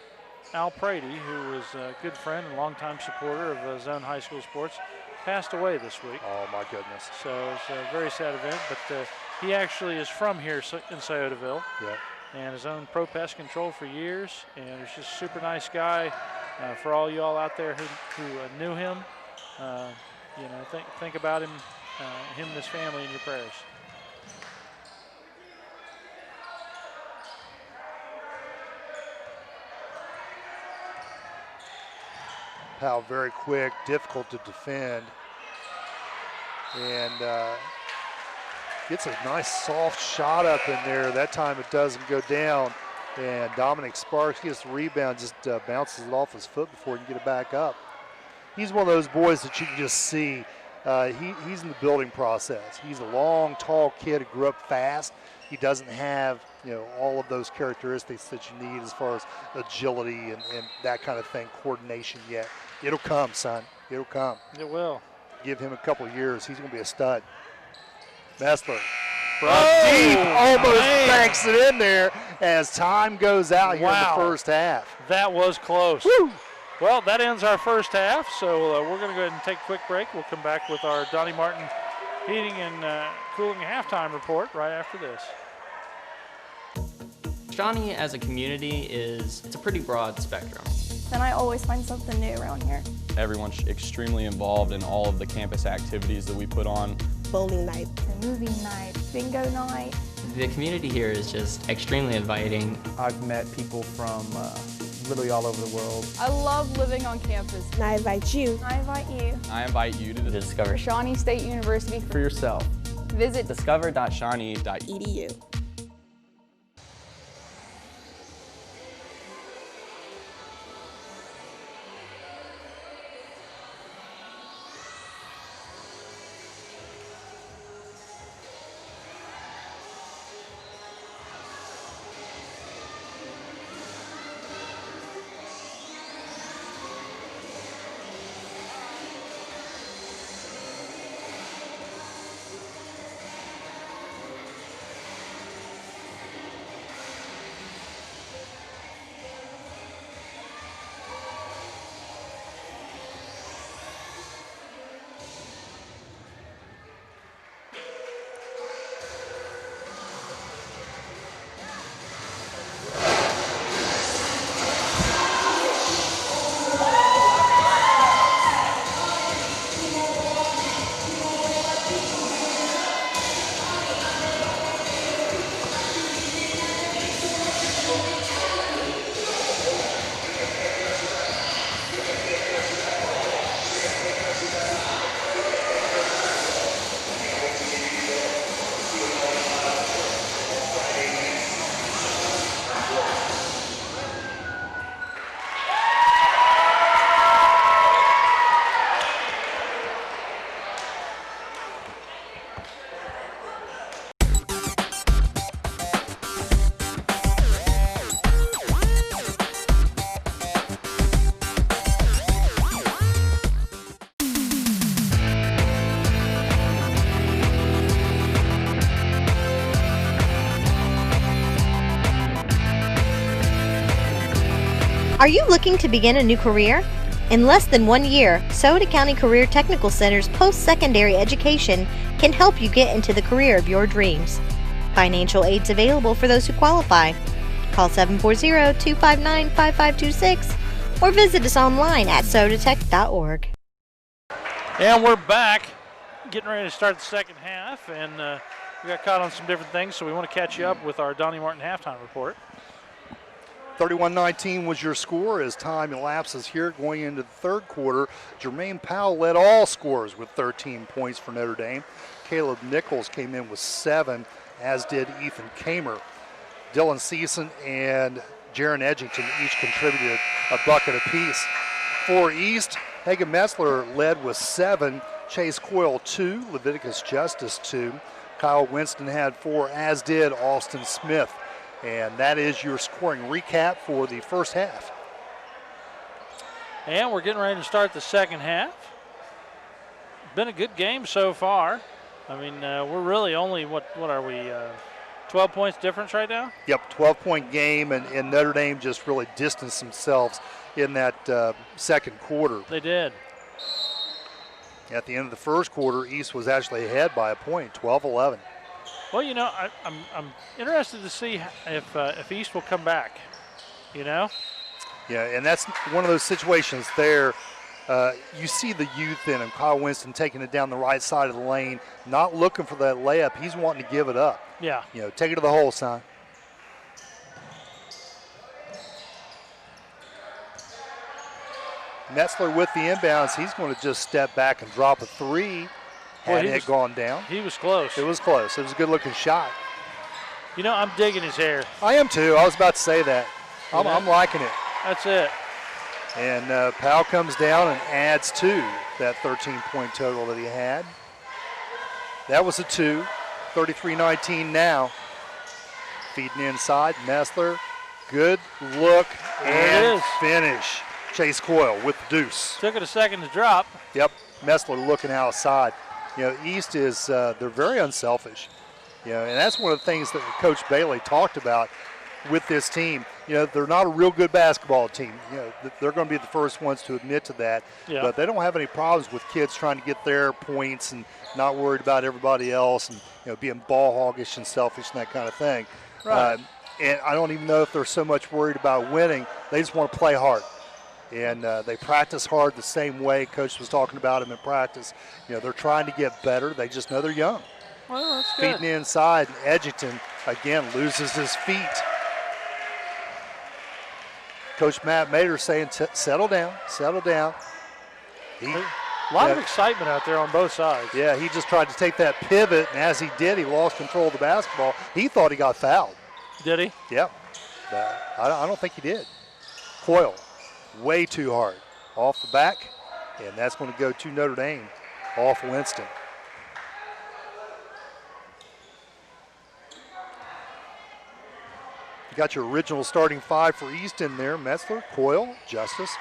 Al Prady, who was a good friend and longtime supporter of Zone High School Sports, passed away this week. Oh, my goodness. So it's a very sad event, but he actually is from here in Sciotaville. Yeah. And has owned Pro Pest Control for years, and he's just a super nice guy. For all you all out there who knew him, think about him and his family in your prayers. Powell very quick, difficult to defend. And gets a nice soft shot up in there. That time it doesn't go down. And Dominic Sparks gets the rebound, just bounces it off his foot before he can get it back up. He's one of those boys that you can just see. He's in the building process. He's a long, tall kid who grew up fast. He doesn't have, all of those characteristics that you need as far as agility and that kind of thing, coordination yet. It'll come, son. It'll come. It will. Give him a couple of years. He's going to be a stud. Metzler from deep, almost banks it in there as time goes out here in the first half. That was close. Woo. Well, that ends our first half, so we're going to go ahead and take a quick break. We'll come back with our Donnie Martin Heating and Cooling halftime report right after this. Shawnee as a community it's a pretty broad spectrum. And I always find something new around here. Everyone's extremely involved in all of the campus activities that we put on. Bowling night, movie night, bingo night. The community here is just extremely inviting. I've met people from literally all over the world. I love living on campus. And I invite you. I invite you. I invite you to discover Shawnee State University for yourself. Visit discover.shawnee.edu. Are you looking to begin a new career? In less than 1 year, Sauter County Career Technical Center's post-secondary education can help you get into the career of your dreams. Financial aid's available for those who qualify. Call 740-259-5526 or visit us online at sautertech.org. And we're back, getting ready to start the second half, and we got caught on some different things, so we want to catch you up with our Donnie Martin halftime report. 31-19 was your score as time elapses here going into the third quarter. Jermaine Powell led all scorers with 13 points for Notre Dame. Caleb Nichols came in with 7, as did Ethan Kamer. Dylan Season and Jaron Edgington each contributed a bucket apiece. For East, Hagan Metzler led with 7, Chase Coyle 2, Leviticus Justice 2. Kyle Winston had 4, as did Austin Smith. And that is your scoring recap for the first half. And we're getting ready to start the second half. Been a good game so far. I mean, we're really only, what are we, 12 points difference right now? Yep, 12-point game, and Notre Dame just really distanced themselves in that second quarter. They did. At the end of the first quarter, East was actually ahead by a point, 12-11. Well, you know, I'm interested to see if East will come back, you know? Yeah, and that's one of those situations there. You see the youth in him, Kyle Winston taking it down the right side of the lane, not looking for that layup. He's wanting to give it up. Yeah. You know, take it to the hole, son. Metzler with the inbounds. He's going to just step back and drop a 3. Had it gone down. He was close. It was close. It was a good-looking shot. You know, I'm digging his hair. I am too. I was about to say that. I'm liking it. That's it. And Powell comes down and adds to that 13-point total that he had. That was a 2. 33-19 now. Feeding inside. Metzler. Good look and finish. Chase Coyle with the deuce. Took it a second to drop. Yep. Metzler looking outside. You know, East is, they're very unselfish. You know, and that's one of the things that Coach Bailey talked about with this team. You know, they're not a real good basketball team. You know, they're going to be the first ones to admit to that. Yeah. But they don't have any problems with kids trying to get their points and not worried about everybody else and, you know, being ball hoggish and selfish and that kind of thing. Right. And I don't even know if they're so much worried about winning. They just want to play hard. And they practice hard the same way Coach was talking about them in practice. You know, they're trying to get better. They just know they're young. Well, that's good. Feeding inside, and Edgington, again, loses his feet. Coach Matt Mader saying, settle down, settle down. A lot of excitement out there on both sides. Yeah, he just tried to take that pivot, and as he did, he lost control of the basketball. He thought he got fouled. Did he? Yep. I don't think he did. Coyle. Way too hard. Off the back, and that's going to go to Notre Dame off Winston. You got your original starting 5 for East in there. Metzler, Coyle, Justice,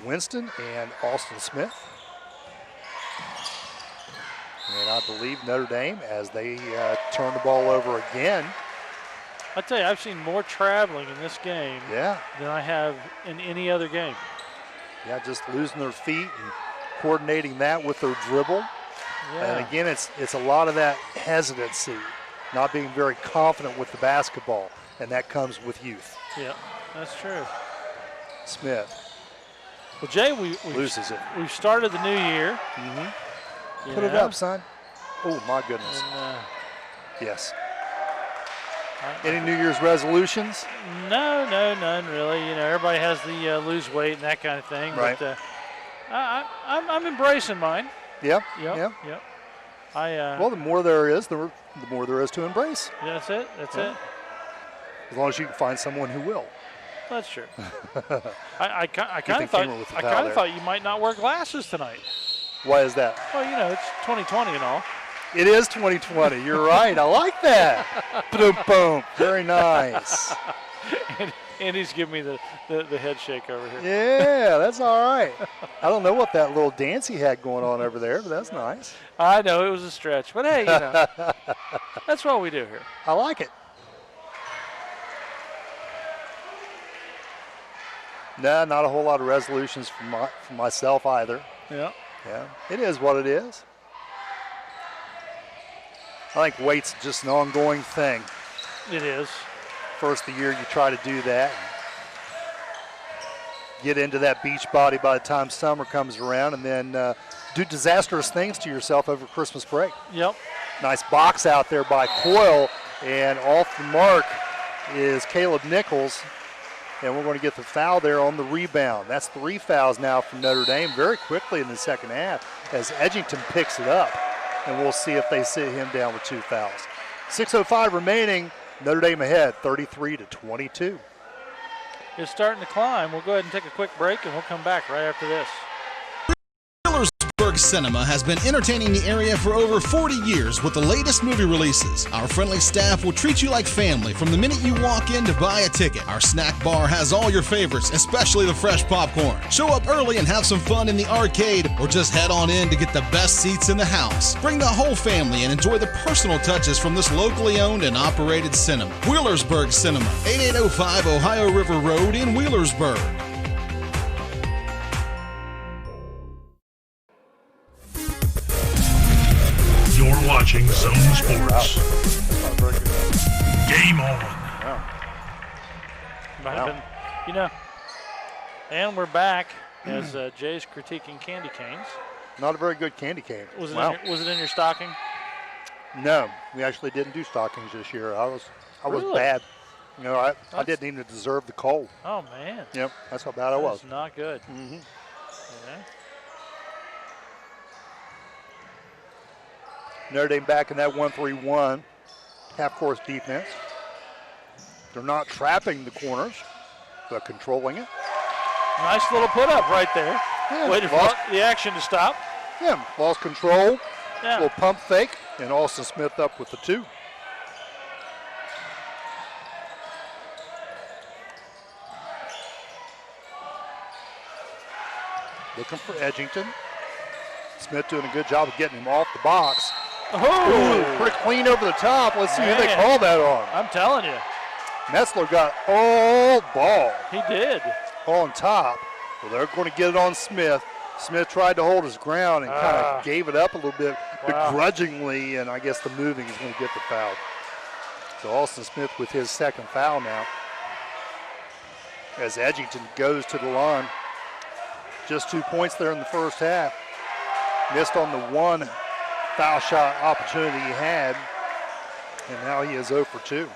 Winston, and Austin Smith. And I believe Notre Dame, as they turn the ball over again. I tell you, I've seen more traveling in this game than I have in any other game. Yeah, just losing their feet and coordinating that with their dribble. Yeah. And again, it's a lot of that hesitancy, not being very confident with the basketball, and that comes with youth. Yeah, that's true. Smith. Well, Jay, loses it. We've started the new year. Mm-hmm. Put it up, son. Oh, my goodness. And, yes. Any New Year's resolutions? No, none really. You know, everybody has the lose weight and that kind of thing. Right. But I'm embracing mine. Yep. Yep. Well, the more there is, the more there is to embrace. Yeah, that's it. That's it. As long as you can find someone who will. That's true. I kind of thought you might not wear glasses tonight. Why is that? Well, you know, it's 2020 and all. It is 2020. You're right. I like that. Boom, boom. Very nice. And he's giving me the head shake over here. Yeah, that's all right. I don't know what that little dance he had going on over there, but that's nice. I know it was a stretch, but hey, you know, that's what we do here. I like it. No, not a whole lot of resolutions from myself either. Yeah. Yeah, it is what it is. I think weight's just an ongoing thing. It is. First of the year, you try to do that. Get into that beach body by the time summer comes around, and then do disastrous things to yourself over Christmas break. Yep. Nice box out there by Coyle, and off the mark is Caleb Nichols, and we're going to get the foul there on the rebound. That's 3 fouls now from Notre Dame very quickly in the second half as Edgington picks it up, and we'll see if they sit him down with 2 fouls. 6:05 remaining, Notre Dame ahead, 33-22. It's starting to climb. We'll go ahead and take a quick break, and we'll come back right after this. Cinema has been entertaining the area for over 40 years with the latest movie releases. Our friendly staff will treat you like family from the minute you walk in to buy a ticket. Our snack bar has all your favorites, especially the fresh popcorn. Show up early and have some fun in the arcade, or just head on in to get the best seats in the house. Bring the whole family and enjoy the personal touches from this locally owned and operated cinema. Wheelersburg Cinema, 8805 Ohio River Road in Wheelersburg. You're watching Zone Sports. Game on. Might have been, you know, and we're back as Jay's critiquing candy canes. Not a very good candy cane. Was it in your stocking? No, we actually didn't do stockings this year. I was Really? bad. You know, I didn't even deserve the cold. Oh man. Yep, that's how bad I was. That's not good. Mm-hmm. Yeah. Notre Dame back in that 1-3-1 half-course defense. They're not trapping the corners, but controlling it. Nice little put-up right there. Yeah, waiting for the action to stop. Yeah, lost control. Yeah. Little pump fake, and Austin Smith up with the 2. Looking for Edgington. Smith doing a good job of getting him off the box. Oh, pretty clean over the top. Let's see who they call that on. I'm telling you. Metzler got all ball. He did. On top. Well, they're going to get it on Smith. Smith tried to hold his ground and kind of gave it up a little bit begrudgingly, and I guess the moving is going to get the foul. So Austin Smith with his second foul now. As Edgington goes to the line. Just 2 points there in the first half. Missed on the 1 foul shot opportunity he had, and now he is 0 for 2.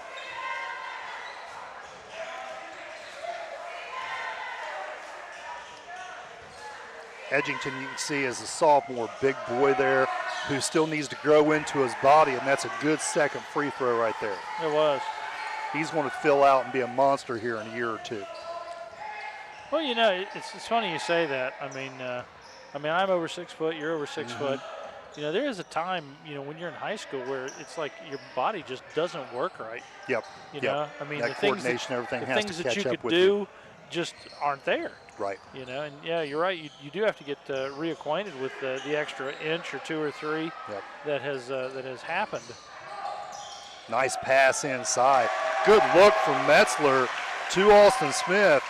Edgington, you can see, is a sophomore, big boy there who still needs to grow into his body, and that's a good second free throw right there. It was. He's going to fill out and be a monster here in a year or 2. Well, you know, it's funny you say that. I mean, I'm over 6 foot. You're over 6 foot. You know, there is a time, you know, when you're in high school where it's like your body just doesn't work right. Yep. You know, I mean, that the things coordination, everything the has things to that catch you up could with do you. just aren't there. Right. You know, and yeah, you're right. You do have to get reacquainted with the extra inch or 2 or 3 that has happened. Nice pass inside. Good look from Metzler to Austin Smith.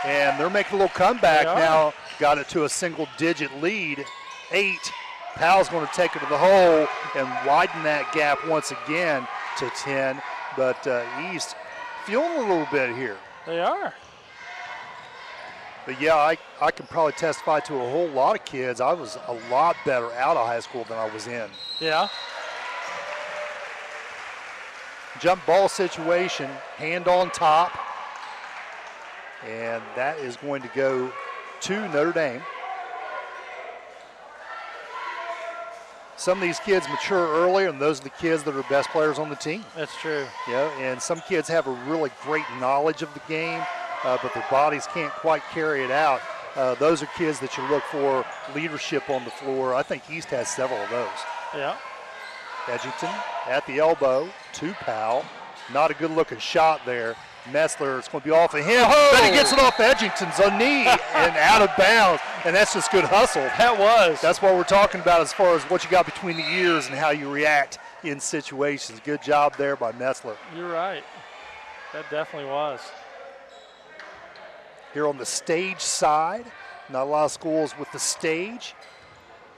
And they're making a little comeback now. Got it to a single-digit lead, 8. Powell's going to take it to the hole and widen that gap once again to 10. But East feeling a little bit here. They are. But, yeah, I can probably testify to a whole lot of kids. I was a lot better out of high school than I was in. Yeah. Jump ball situation, hand on top. And that is going to go to Notre Dame. Some of these kids mature early, and those are the kids that are best players on the team. That's true. Yeah, and some kids have a really great knowledge of the game, but their bodies can't quite carry it out. Those are kids that you look for leadership on the floor. I think East has several of those. Yeah. Edgington at the elbow to Powell. Not a good looking shot there. Metzler, it's going to be off of him, but he gets it off Edgington's knee and out of bounds, and that's just good hustle. That was. That's what we're talking about as far as what you got between the ears and how you react in situations. Good job there by Metzler. You're right. That definitely was. here on the stage side. Not a lot of schools with the stage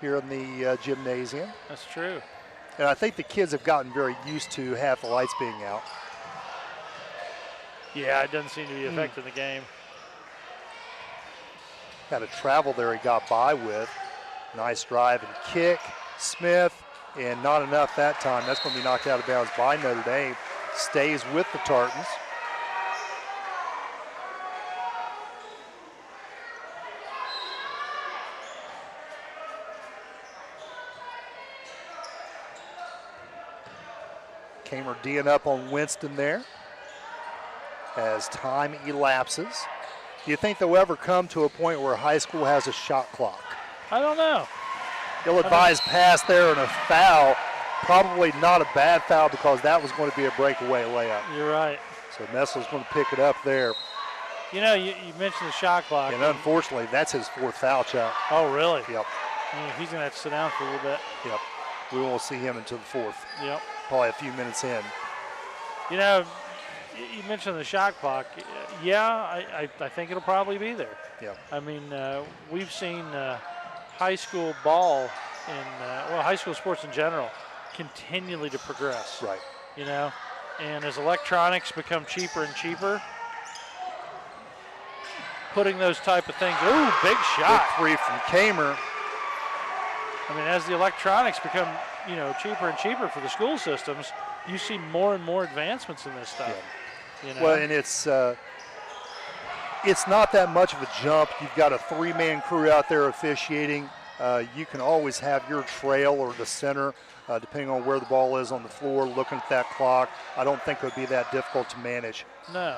here in the gymnasium. That's true. And I think the kids have gotten very used to half the lights being out. Yeah, it doesn't seem to be affecting the game. Had a travel there he got by with. Nice drive and kick. Smith, and not enough that time. That's going to be knocked out of bounds by Notre Dame. Stays with the Tartans. Kamer D'ing up on Winston there as time elapses. Do you think they'll ever come to a point where high school has a shot clock? I don't know. Ill-advised pass there and a foul. Probably not a bad foul because that was going to be a breakaway layup. You're right. So Messel's going to pick it up there. You know, you mentioned the shot clock. And unfortunately, that's his 4th foul, Chuck. Oh, really? Yep. He's going to have to sit down for a little bit. Yep. We won't see him until the 4th. Yep. Probably a few minutes in. You know, you mentioned the shot clock. Yeah, I think it'll probably be there. Yep. I mean, we've seen high school ball high school sports in general continually to progress. Right. You know, and as electronics become cheaper and cheaper, putting those type of things. Ooh, big shot. Big 3 from Kamer. I mean, as the electronics become, cheaper and cheaper for the school systems, you see more and more advancements in this stuff. Yeah. You know? Well, and it's not that much of a jump. You've got a 3-man crew out there officiating. You can always have your trail or the center, depending on where the ball is on the floor, looking at that clock. I don't think it would be that difficult to manage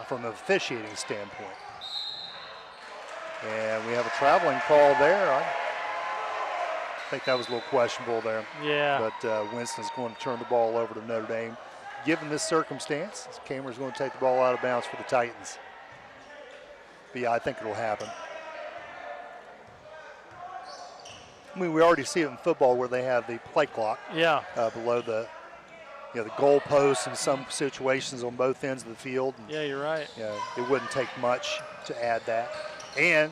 from an officiating standpoint. And we have a traveling call there. I think that was a little questionable there. Yeah. But Winston's going to turn the ball over to Notre Dame. Given this circumstance, Kamer's going to take the ball out of bounds for the Titans. But yeah, I think it'll happen. I mean, we already see it in football where they have the play clock. Yeah. Below the goal posts in some situations on both ends of the field. And, yeah, you're right. Yeah, it wouldn't take much to add that. And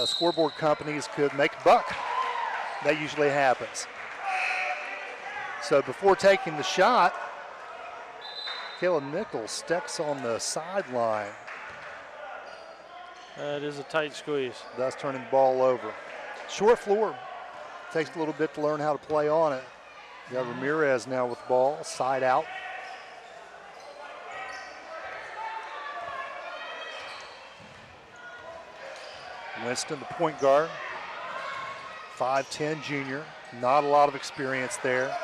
scoreboard companies could make a buck. That usually happens. So before taking the shot, Kayla Nichols steps on the sideline. It is a tight squeeze. Thus turning the ball over. Short floor. Takes a little bit to learn how to play on it. You got Ramirez now with the ball, side out. Winston, the point guard. 5'10" junior. Not a lot of experience there.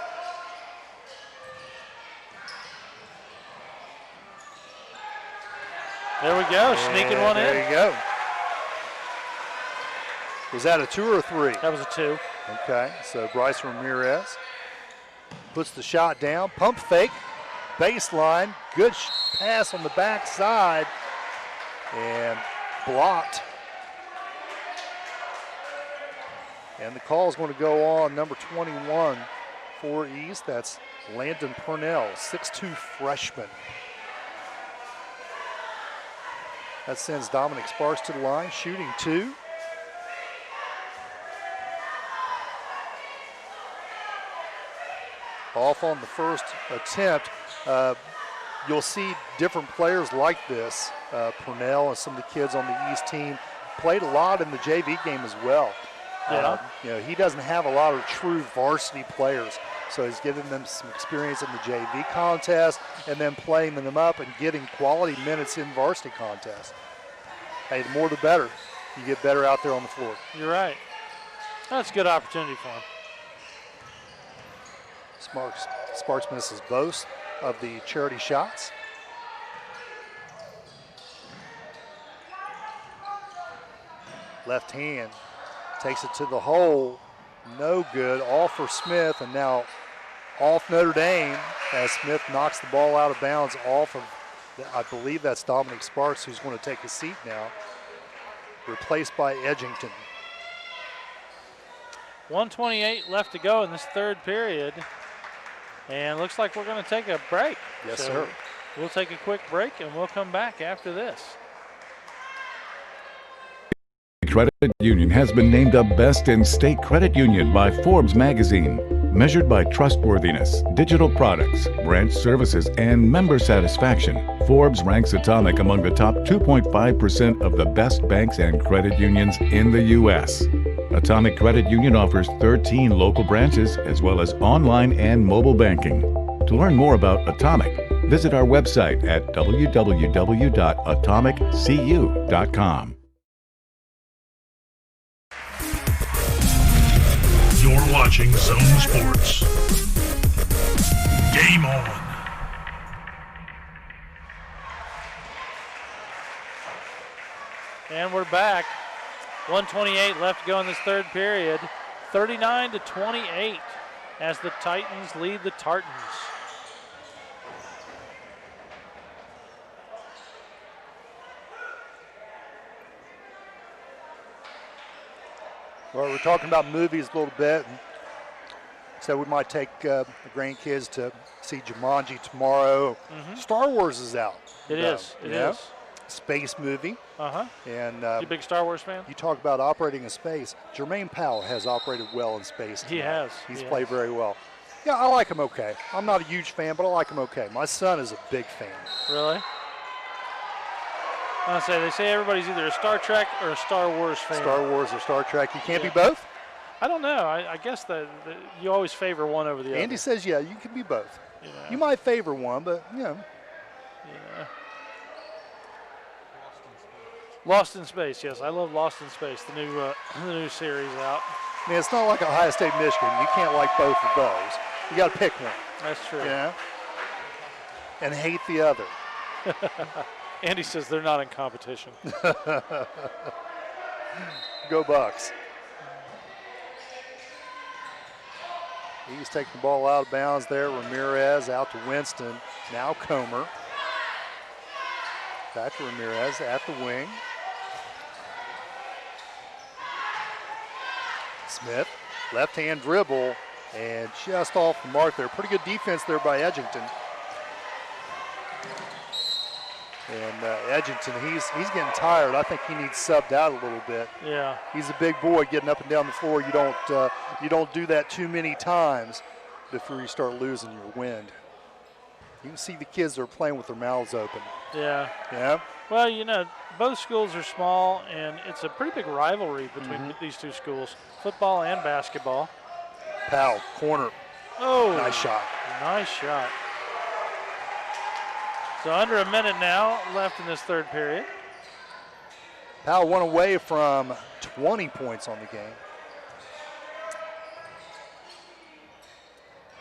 There we go, sneaking one in. There you go. Was that a 2 or a 3? That was a 2. Okay, so Bryce Ramirez puts the shot down, pump fake, baseline, good pass on the backside, and blocked. And the call is going to go on number 21 for East. That's Landon Purnell, 6'2" freshman. That sends Dominic Sparks to the line, shooting 2. Off on the first attempt. You'll see different players like this. Purnell and some of the kids on the East team played a lot in the JV game as well. Yeah. He doesn't have a lot of true varsity players, so he's giving them some experience in the JV contest and then playing them up and getting quality minutes in varsity contests. Hey, the more the better. You get better out there on the floor. You're right. That's a good opportunity for him. Sparks misses both of the charity shots. Left hand takes it to the hole. No good. All for Smith, and now off Notre Dame as Smith knocks the ball out of bounds off of, I believe that's Dominic Sparks, who's going to take a seat now. Replaced by Edgington. 1:28 left to go in this third period. And looks like we're going to take a break. Yes, sir. We'll take a quick break and we'll come back after this. Credit Union has been named a Best in State Credit Union by Forbes magazine. Measured by trustworthiness, digital products, branch services, and member satisfaction, Forbes ranks Atomic among the top 2.5% of the best banks and credit unions in the U.S. Atomic Credit Union offers 13 local branches as well as online and mobile banking. To learn more about Atomic, visit our website at www.atomiccu.com. You're watching Zone Sports. Game on. And we're back. 1:28 left to go in this third period. 39-28 as the Titans lead the Tartans. Well, we're talking about movies a little bit. So we might take the grandkids to see Jumanji tomorrow. Star Wars is out. It is. Space movie. And you a big Star Wars fan? You talk about operating in space. Jermaine Powell has operated well in space. He has. He's played very well. Yeah, I like him okay. I'm not a huge fan, but I like him okay. My son is a big fan. Really? They say everybody's either a Star Trek or a Star Wars fan. Star Wars or Star Trek. You can't be both? I don't know. I guess that you always favor one over the other. Andy says, yeah, you can be both. You might favor one, but, Yeah. Lost in Space, yes. I love Lost in Space, the new series out. I mean, it's not like Ohio State, Michigan. You can't like both of those. You got to pick one. That's true. And hate the other. Andy says they're not in competition. Go Bucks. He's taking the ball out of bounds there. Ramirez out to Winston. Now Comer. Back to Ramirez at the wing. Smith, left-hand dribble, and just off the mark there. Pretty good defense there by Edgington. And Edgington, he's getting tired. I think he needs subbed out a little bit. Yeah. He's a big boy getting up and down the floor. You don't do that too many times before you start losing your wind. You can see the kids are playing with their mouths open. Yeah. Yeah. Well, both schools are small, and it's a pretty big rivalry between these two schools, football and basketball. Powell, corner. Oh. Nice shot. Nice shot. So under a minute now left in this third period. Powell went away from 20 points on the game.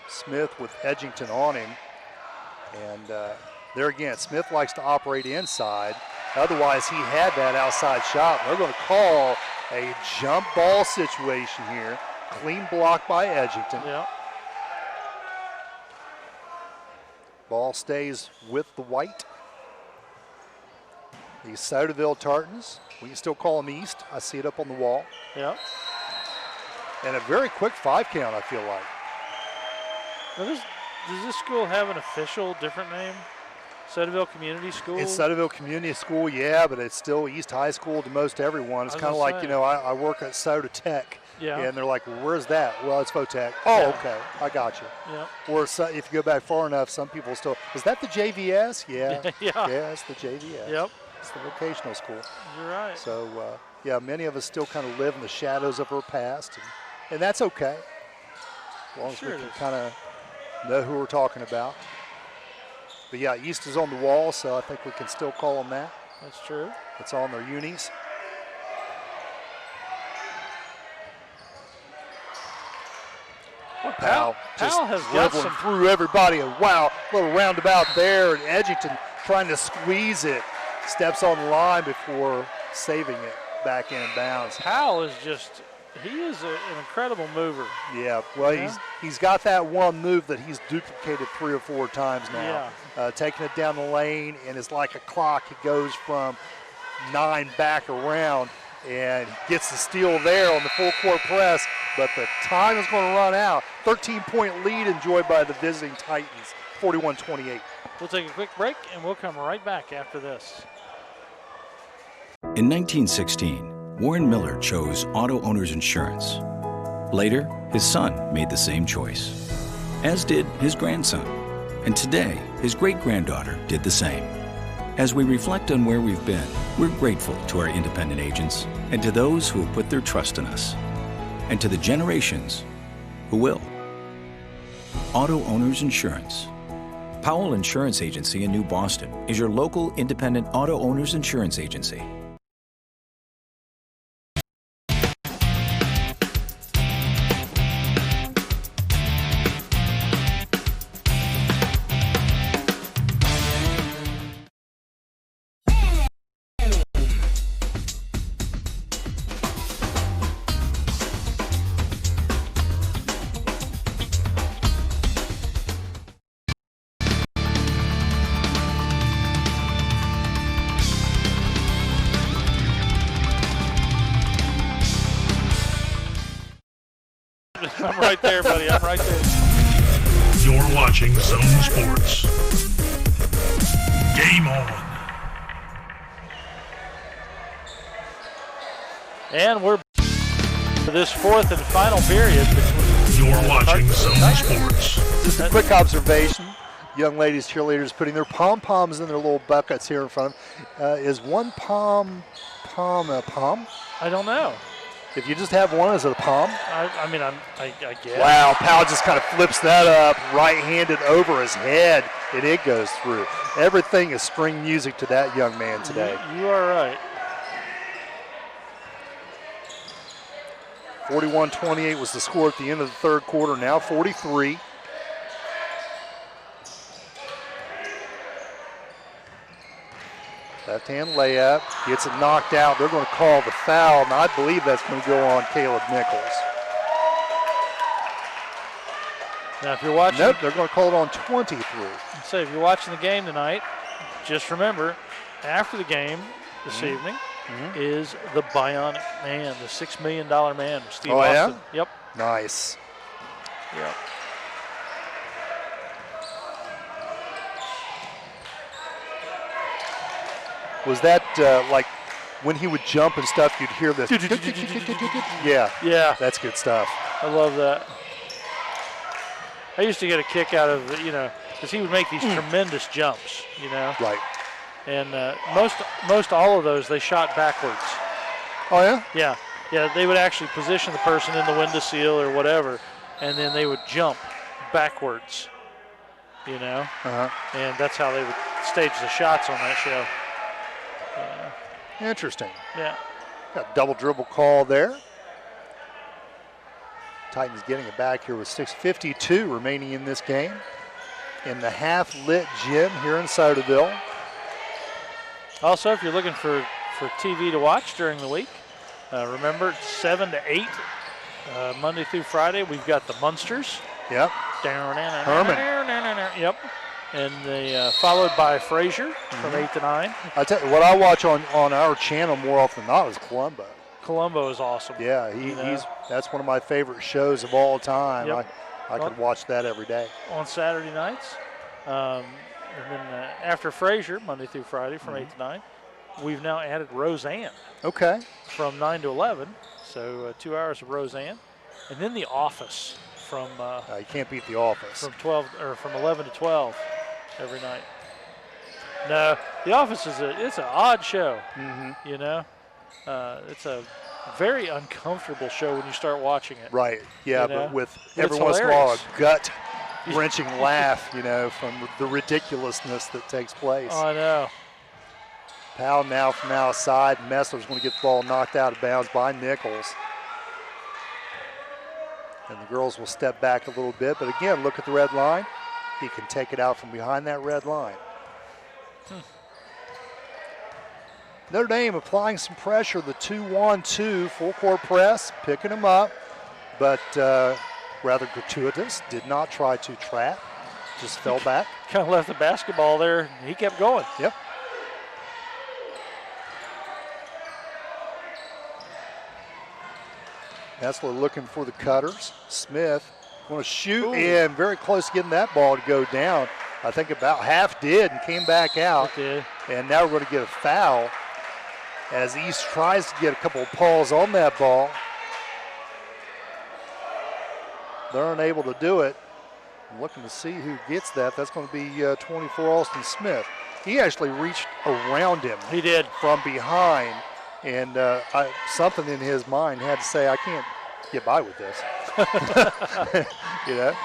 Smith with Edgington on him. And there again, Smith likes to operate inside. Otherwise, he had that outside shot. They're going to call a jump ball situation here. Clean block by Edgington. Yeah. Ball stays with the white. The Sodaville Tartans. We can still call them East. I see it up on the wall. Yeah. And a very quick 5 count, I feel like. Now does this school have an official different name? Sodaville Community School? It's Sodaville Community School, yeah, but it's still East High School to most everyone. It's kind of like, I work at Soda Tech. Yeah. And they're like, well, where's that? Well, it's Votech. Oh, okay. I got you. Yeah. Or if you go back far enough, some people still, is that the JVS? Yeah. Yeah, it's the JVS. Yep. It's the vocational school. You're right. So, many of us still kind of live in the shadows of our past, and that's okay. As long as we can kind of know who we're talking about. But yeah, East is on the wall, so I think we can still call them that. That's true. It's on their unis. Well, Powell has got some through everybody. And wow, little roundabout there, and Edgington trying to squeeze it. Steps on the line before saving it back in bounds. Powell is he is an incredible mover. Yeah, well, he's got that one move that he's duplicated 3 or 4 times now. Yeah. Taking it down the lane, and it's like a clock. He goes from 9 back around and gets the steal there on the full court press, but the time is going to run out. 13-point lead enjoyed by the visiting Titans, 41-28. We'll take a quick break, and we'll come right back after this. In 1916, Warren Miller chose Auto Owners Insurance. Later, his son made the same choice, as did his grandson. And today, his great-granddaughter did the same. As we reflect on where we've been, we're grateful to our independent agents and to those who have put their trust in us, and to the generations who will. Auto Owners Insurance. Powell Insurance Agency in New Boston is your local independent auto owners insurance agency. I'm right there, buddy. I'm right there. You're watching Zone Sports. Game on. And we're for this fourth and final period. You're watching Zone Sports. Just a quick observation. Young ladies cheerleaders putting their pom-poms in their little buckets here in front of them. Is one pom a pom? I don't know. If you just have one, is it a palm? I guess. Wow, Powell just kind of flips that up, right-handed over his head, and it goes through. Everything is string music to that young man today. You are right. 41-28 was the score at the end of the third quarter, now 43. Left-hand layup, gets it knocked out. They're going to call the foul, and I believe that's going to go on Caleb Nichols. Now, if you're watching... Nope, they're going to call it on 23. So if you're watching the game tonight, just remember, after the game this evening is the Bionic Man, the $6 million man, Steve Austin. Yeah? Yep. Nice. Yep. Was that like when he would jump and stuff, you'd hear this? Yeah. Yeah. That's good stuff. I love that. I used to get a kick out of, because he would make these tremendous jumps, Right. And most all of those, they shot backwards. Oh, yeah? Yeah. Yeah, they would actually position the person in the windowsill or whatever, and then they would jump backwards, Uh-huh. And that's how they would stage the shots on that show. Interesting. Yeah. Got a double dribble call there. Titans getting it back here with 6:52 remaining in this game in the half-lit gym here in Soderville. Also, if you're looking for TV to watch during the week, remember 7 to 8 Monday through Friday. We've got the Munsters. Yep. Herman. Yep. And they followed by Frazier from 8 to 9. I tell you what, I watch on our channel more often than not is Columbo. Columbo is awesome. Yeah, that's one of my favorite shows of all time. Yep. I could watch that every day. On Saturday nights. And then after Frazier, Monday through Friday from 8 to 9, we've now added Roseanne. Okay. From 9 to 11, so 2 hours of Roseanne. And then The Office from... you can't beat The Office. From 11 to 12 every night. No, The Office it's an odd show, It's a very uncomfortable show when you start watching it. Right, yeah, but with every it's once in a while a gut-wrenching laugh, from the ridiculousness that takes place. Oh, I know. Powell now from outside. Messler's going to get the ball knocked out of bounds by Nichols. And the girls will step back a little bit, but again, look at the red line. He can take it out from behind that red line. Notre Dame applying some pressure, the 2-1-2 full court press, picking them up, but rather gratuitous, did not try to trap, just fell back. Kind of left the basketball there, and he kept going. Yep. Messler looking for the cutters. Smith going to shoot in, very close to getting that ball to go down. I think about half did and came back out. It did. And now we're going to get a foul. as East tries to get a couple of pulls on that ball. They're unable to do it. I'm looking to see who gets that. That's going to be 24 Alston Smith. He actually reached around him. He did. From behind, and something in his mind had to say, I can't get by with this. You know?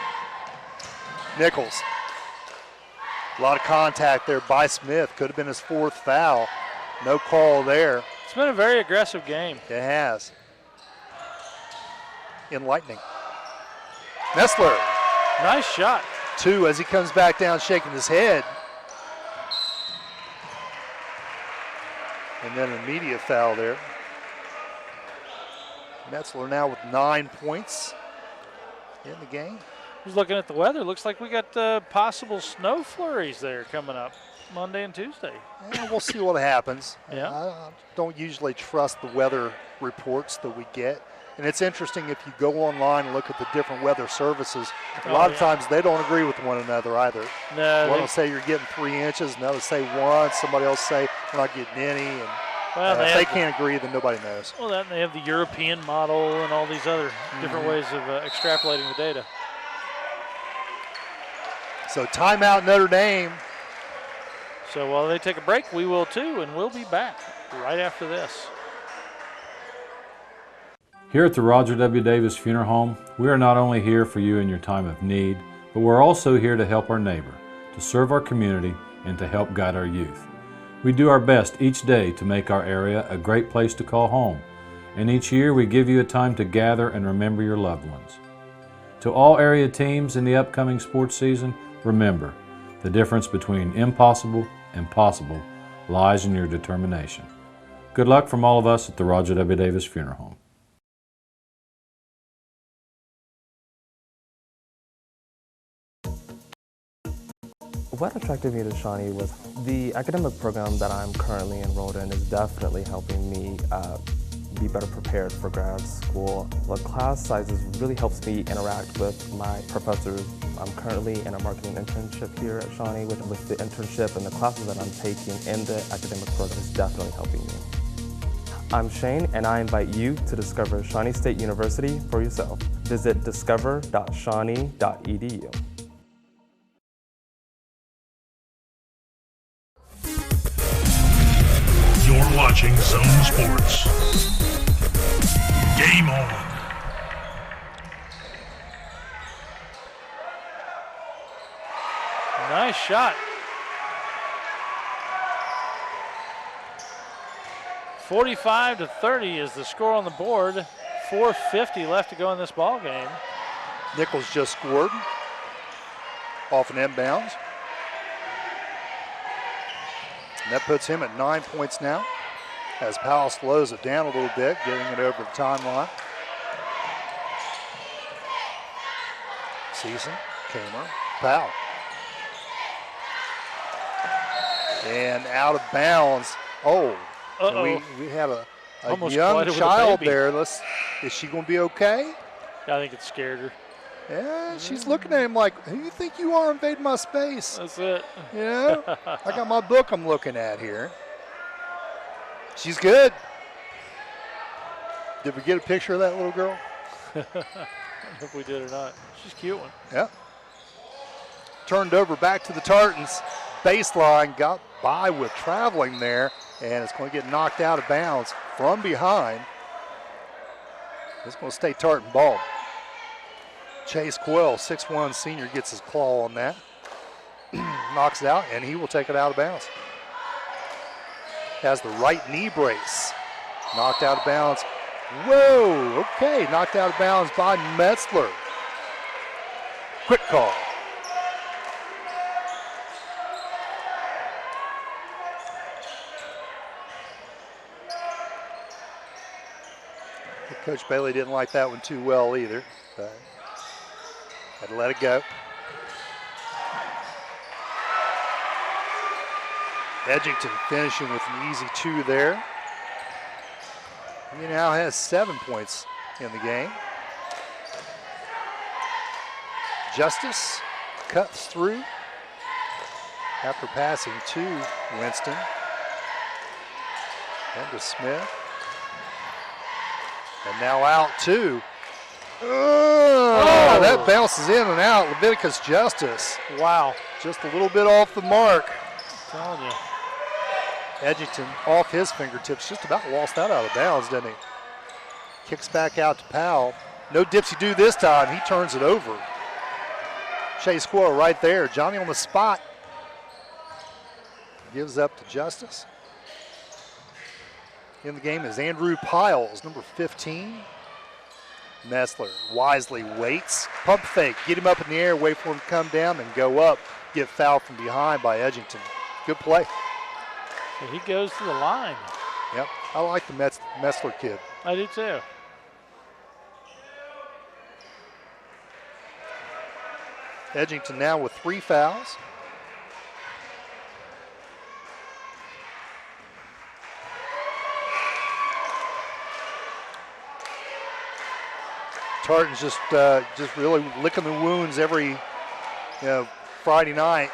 Nichols. A lot of contact there by Smith. Could have been his 4th foul. No call there. It's been a very aggressive game. It has. Enlightening. Nestler. Nice shot. 2 as he comes back down shaking his head. And then an immediate foul there. Metzler now with 9 points in the game. Who's looking at the weather? Looks like we got possible snow flurries there coming up Monday and Tuesday. Yeah, we'll see what happens. Yeah. I don't usually trust the weather reports that we get. And it's interesting if you go online and look at the different weather services, a lot of times they don't agree with one another either. No, one will say you're getting 3 inches, another say 1, somebody else say we're not getting any. And if they can't agree, then nobody knows. Well, then they have the European model and all these other different ways of extrapolating the data. So timeout Notre Dame. So while they take a break, we will too, and we'll be back right after this. Here at the Roger W. Davis Funeral Home, we are not only here for you in your time of need, but we're also here to help our neighbor, to serve our community, and to help guide our youth. We do our best each day to make our area a great place to call home, and each year we give you a time to gather and remember your loved ones. To all area teams in the upcoming sports season, remember, the difference between impossible and possible lies in your determination. Good luck from all of us at the Roger W. Davis Funeral Home. What attracted me to Shawnee was the academic program that I'm currently enrolled in is definitely helping me be better prepared for grad school. The class sizes really helps me interact with my professors. I'm currently in a marketing internship here at Shawnee, with the internship and the classes that I'm taking in the academic program is definitely helping me. I'm Shane, and I invite you to discover Shawnee State University for yourself. Visit discover.shawnee.edu. You're watching Zone Sports. Game on. Nice shot. 45-30 is the score on the board. 4:50 left to go in this ball game. Nichols just scored off an inbounds. And that puts him at 9 points now as Powell slows it down a little bit, getting it over the timeline. Season, Kamer, Powell. And out of bounds. Oh, we had a young child there. Is she going to be okay? I think it scared her. Yeah, she's looking at him like, who do you think you are invading my space? That's it. You know, I got my book I'm looking at here. She's good. Did we get a picture of that little girl? I don't know if we did or not. She's a cute one. Yep. Turned over back to the Tartans. Baseline got by with traveling there, and it's going to get knocked out of bounds from behind. It's going to stay Tartan ball. Chase Quill, 6'1" senior, gets his claw on that. Knocks it out, and he will take it out of bounds. Has the right knee brace. Knocked out of bounds. Whoa, okay, knocked out of bounds by Metzler. Quick call. Coach Bailey didn't like that one too well either. But had to let it go. Edgington finishing with an easy 2 there. He now has 7 points in the game. Justice cuts through after passing to Winston. And to Smith. And now out two. Oh, that bounces in and out. Leviticus Justice. Wow. Just a little bit off the mark. I'm telling you. Edgington off his fingertips. Just about lost that out of bounds, didn't he? Kicks back out to Powell. No dipsy-do this time. He turns it over. Chase Coyle right there. Johnny on the spot. Gives up to Justice. In the game is Andrew Piles, number 15. Nestler wisely waits. Pump fake. Get him up in the air. Wait for him to come down and go up. Get fouled from behind by Edgington. Good play. So he goes to the line. Yep. I like the Messler kid. I do too. Edgington now with 3 fouls. Tartan's just really licking the wounds every Friday night,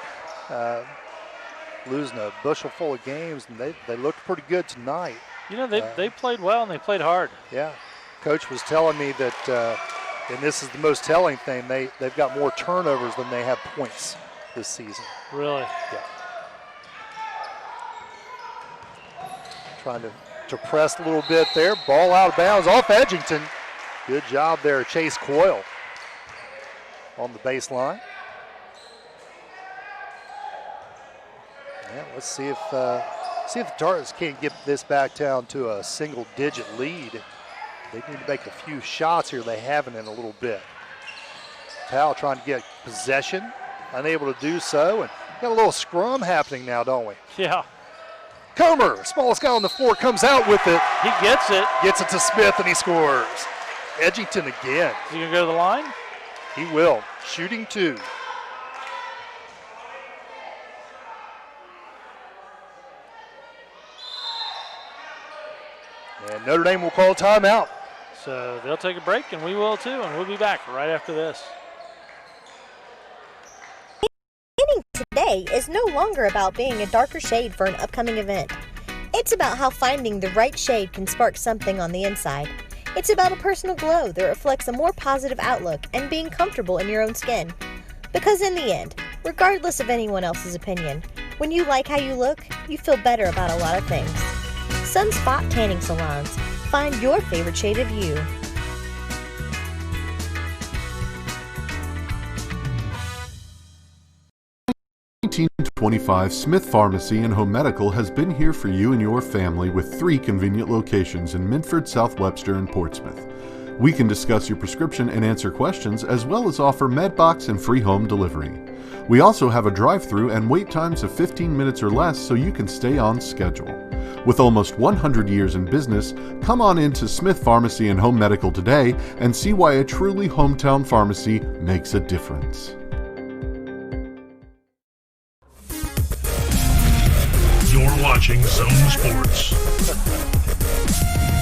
losing a bushel full of games, and they looked pretty good tonight. You know, they played well and they played hard. Yeah. Coach was telling me that, and this is the most telling thing, they've got more turnovers than they have points this season. Really? Yeah. Trying to press a little bit there. Ball out of bounds off Edgington. Good job there, Chase Coyle on the baseline. Yeah, let's see if the Tartans can't get this back down to a single-digit lead. They need to make a few shots here. They haven't in a little bit. Powell trying to get possession, unable to do so, and got a little scrum happening now, don't we? Yeah. Comer, smallest guy on the floor, comes out with it. He gets it. Gets it to Smith, and he scores. Edgington again. Is he going to go to the line? He will. Shooting 2. And Notre Dame will call a timeout. So they'll take a break, and we will too, and we'll be back right after this. Painting today is no longer about being a darker shade for an upcoming event. It's about how finding the right shade can spark something on the inside. It's about a personal glow that reflects a more positive outlook and being comfortable in your own skin. Because in the end, regardless of anyone else's opinion, when you like how you look, you feel better about a lot of things. Sunspot Tanning Salons. Find your favorite shade of you. 1925 Smith Pharmacy and Home Medical has been here for you and your family with 3 convenient locations in Minford, South Webster, and Portsmouth. We can discuss your prescription and answer questions, as well as offer MedBox and free home delivery. We also have a drive-through and wait times of 15 minutes or less, so you can stay on schedule. With almost 100 years in business, come on into Smith Pharmacy and Home Medical today and see why a truly hometown pharmacy makes a difference. You're watching Zone Sports.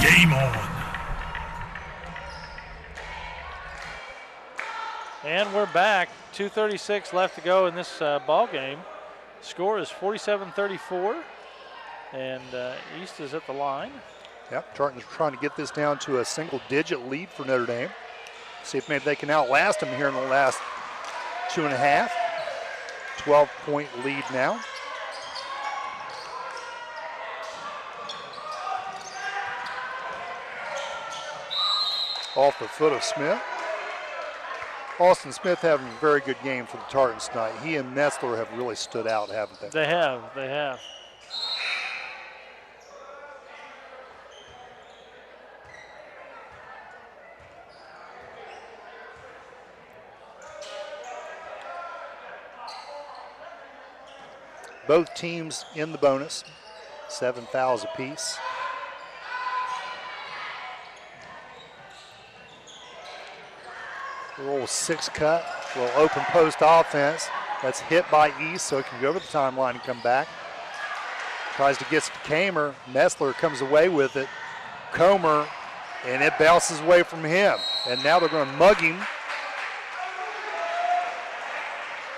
Game on. And we're back. 2:36 left to go in this ball game. Score is 47-34, and East is at the line. Yep, Tartan's trying to get this down to a single-digit lead for Notre Dame. See if maybe they can outlast them here in the last 2.5. 12-point lead now. Off the foot of Smith. Austin Smith having a very good game for the Tartans tonight. He and Nestler have really stood out, haven't they? They have. Both teams in the bonus, 7 fouls apiece. A little 6 cut, a little open post offense. That's hit by East, so it can go over the timeline and come back. Tries to get to Kamer. Nestler comes away with it. Comer, and it bounces away from him. And now they're going to mug him.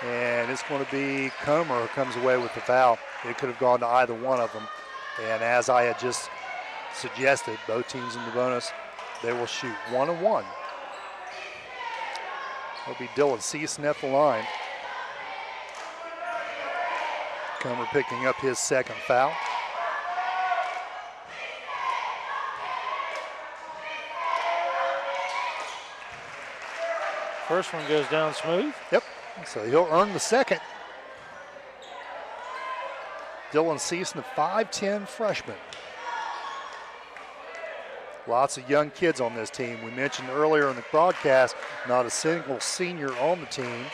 And it's going to be Comer who comes away with the foul. It could have gone to either one of them. And as I had just suggested, both teams in the bonus, they will shoot 1 and 1. It'll be Dylan Season at the line. Comer picking up his second foul. First one goes down smooth. Yep, so he'll earn the second. Dylan Season, a 5'10 freshman. Lots of young kids on this team. We mentioned earlier in the broadcast, not a single senior on the team.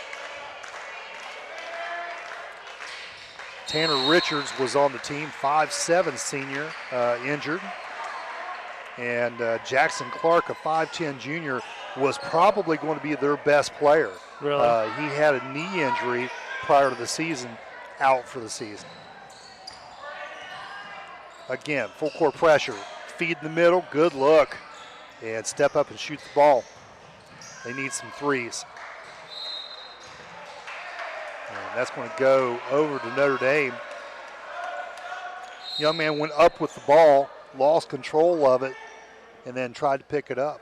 Tanner Richards was on the team, 5'7 senior, injured. And Jackson Clark, a 5'10 junior, was probably going to be their best player. Really? He had a knee injury prior to the season, out for the season. Again, full court pressure. Feed in the middle, good look. And step up and shoot the ball. They need some threes. And that's going to go over to Notre Dame. Young man went up with the ball, lost control of it, and then tried to pick it up.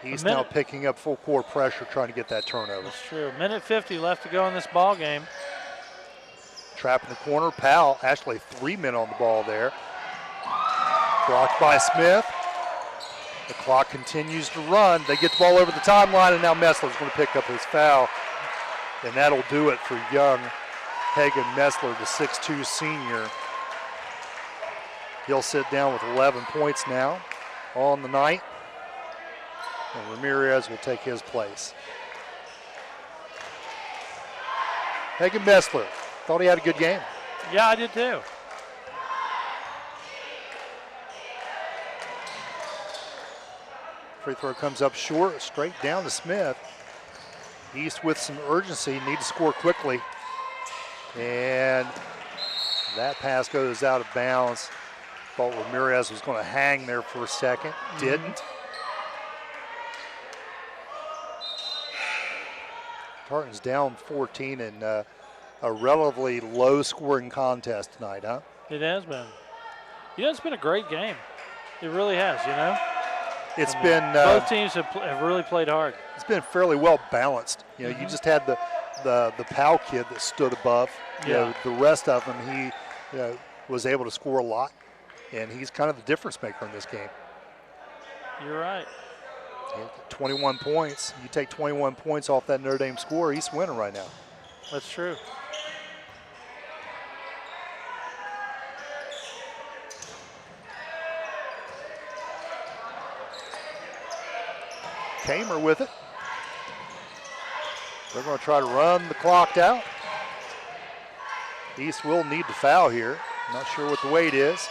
He's now picking up full court pressure, trying to get that turnover. That's true. Minute 50 left to go in this ball game. Trap in the corner. Powell, actually 3 men on the ball there. Blocked by Smith. The clock continues to run. They get the ball over the timeline, and now Messler's going to pick up his foul. And that'll do it for young Hagen Messler, the 6'2 senior. He'll sit down with 11 points now on the night. And Ramirez will take his place. Hagen Messler, thought he had a good game. Yeah, I did too. Free throw comes up short, straight down to Smith. East with some urgency, need to score quickly. And that pass goes out of bounds. Thought Ramirez was going to hang there for a second, didn't. Tartan's down 14 in a relatively low-scoring contest tonight, huh? It has been. You know, it's been a great game. It really has, you know? It's been both teams have really played hard. It's been fairly well balanced. You know, you just had the Powell kid that stood above. You know, the rest of them, he was able to score a lot, and he's kind of the difference maker in this game. You're right. 21 points. You take 21 points off that Notre Dame score, he's winning right now. That's true. Kamer with it. They're going to try to run the clock out. East will need to foul here. Not sure what the weight is.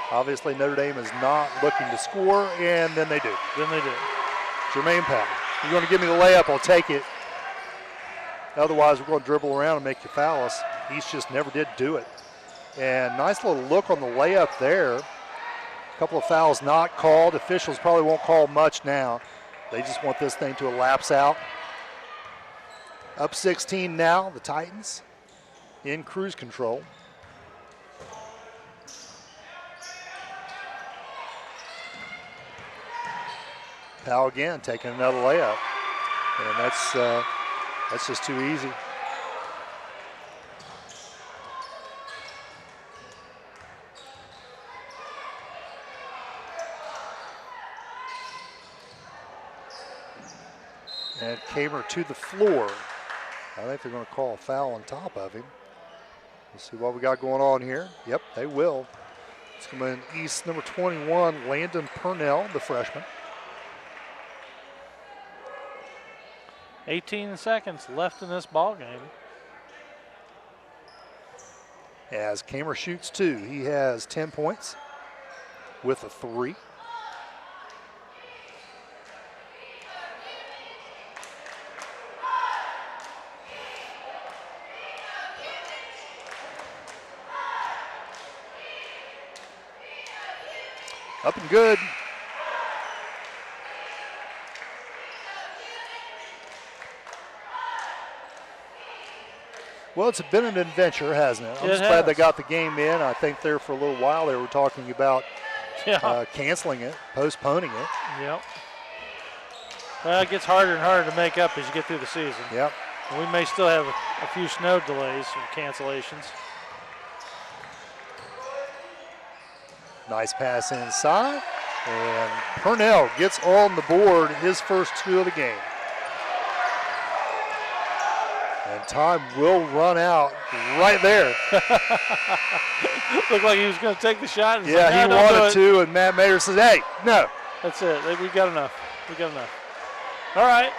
Obviously, Notre Dame is not looking to score, and then they do. Jermaine Powell, you're going to give me the layup, I'll take it. Otherwise, we're going to dribble around and make you foul us. East just never did do it. And nice little look on the layup there. A couple of fouls not called. Officials probably won't call much now. They just want this thing to elapse out. Up 16 now, the Titans in cruise control. Powell again taking another layup. And that's just too easy. And Kamer to the floor. I think they're going to call a foul on top of him. Let's see what we got going on here. Yep, they will. It's going to be East number 21, Landon Purnell, the freshman. 18 seconds left in this ball game. As Kamer shoots two, he has 10 points with a 3. Up and good. Well, it's been an adventure, hasn't it? I'm just glad they got the game in. I think there for a little while they were talking about canceling it, postponing it. Yep. Well, it gets harder and harder to make up as you get through the season. Yep. And we may still have a few snow delays or cancellations. Nice pass inside. And Purnell gets on the board, his first 2 of the game. And time will run out right there. Looked like he was going to take the shot. And he wanted to, and Matt Mayer says, hey, no. That's it. We got enough. We got enough. All right.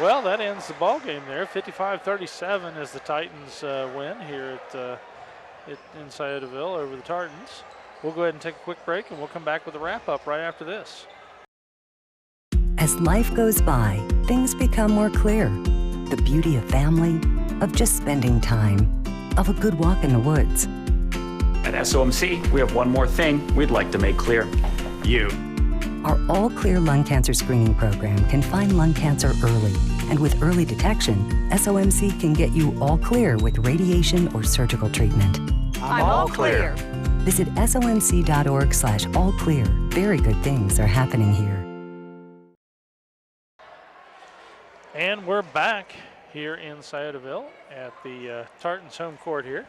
Well, that ends the ball game there. 55-37 as the Titans win here in Sciotoville over the Tartans. We'll go ahead and take a quick break, and we'll come back with a wrap-up right after this. As life goes by, things become more clear. The beauty of family, of just spending time, of a good walk in the woods. At SOMC, we have one more thing we'd like to make clear. You. Our All Clear Lung Cancer Screening Program can find lung cancer early. And with early detection, SOMC can get you all clear with radiation or surgical treatment. I'm all clear. Visit somc.org/allclear. Very good things are happening here. And we're back here in Sciotoville at the Tartans home court here.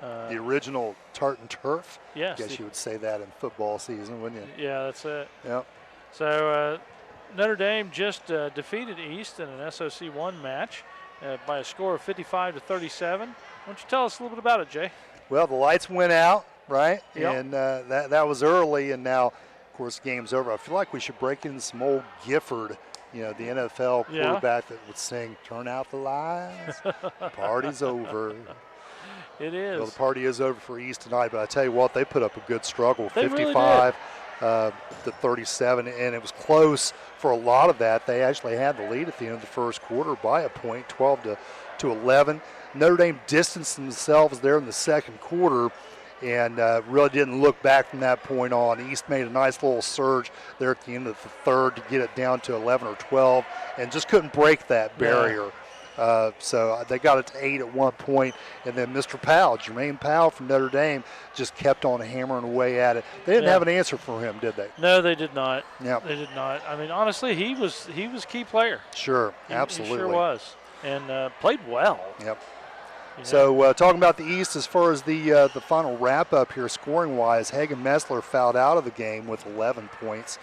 The original Tartan turf. Yes. I guess you would say that in football season, wouldn't you? Yeah, that's it. Yep. So Notre Dame just defeated East in an SOC1 match by a score of 55-37. Why don't you tell us a little bit about it, Jay? Well, the lights went out, right? Yep. And that was early, and now, of course, game's over. I feel like we should break in some old Gifford, the NFL quarterback that would sing, "Turn out the lights, the party's over." It is. Well, the party is over for East tonight, but I tell you what, they put up a good struggle, they 55 to 37, and it was close for a lot of that. They actually had the lead at the end of the first quarter by a point, 12 to 11. Notre Dame distanced themselves there in the second quarter and really didn't look back from that point on. East made a nice little surge there at the end of the third to get it down to 11 or 12 and just couldn't break that barrier. So they got it to 8 at one point, and then Mr. Powell, Jermaine Powell from Notre Dame, just kept on hammering away at it. They didn't have an answer for him, did they? No, they did not. Yeah, they did not. I mean, honestly, he was key player. Sure, absolutely. He sure was, and played well. Yep. So talking about the East as far as the final wrap-up here scoring-wise, Hagen Messler fouled out of the game with 11 points.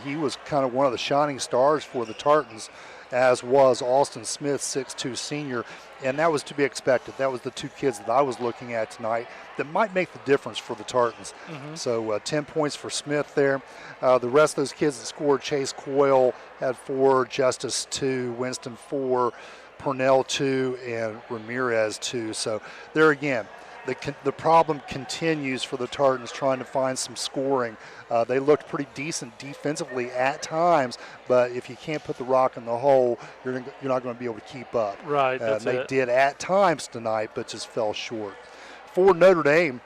He was kind of one of the shining stars for the Tartans, as was Alston Smith, 6'2" senior, and that was to be expected. That was the two kids that I was looking at tonight that might make the difference for the Tartans. So 10 points for Smith there. The rest of those kids that scored, Chase Coyle had 4, Justice 2, Winston 4, Purnell 2, and Ramirez 2. So there again, the problem continues for the Tartans trying to find some scoring. They looked pretty decent defensively at times, but if you can't put the rock in the hole, you're not going to be able to keep up. Right, that's they it. did at times tonight, but just fell short. For Notre Dame,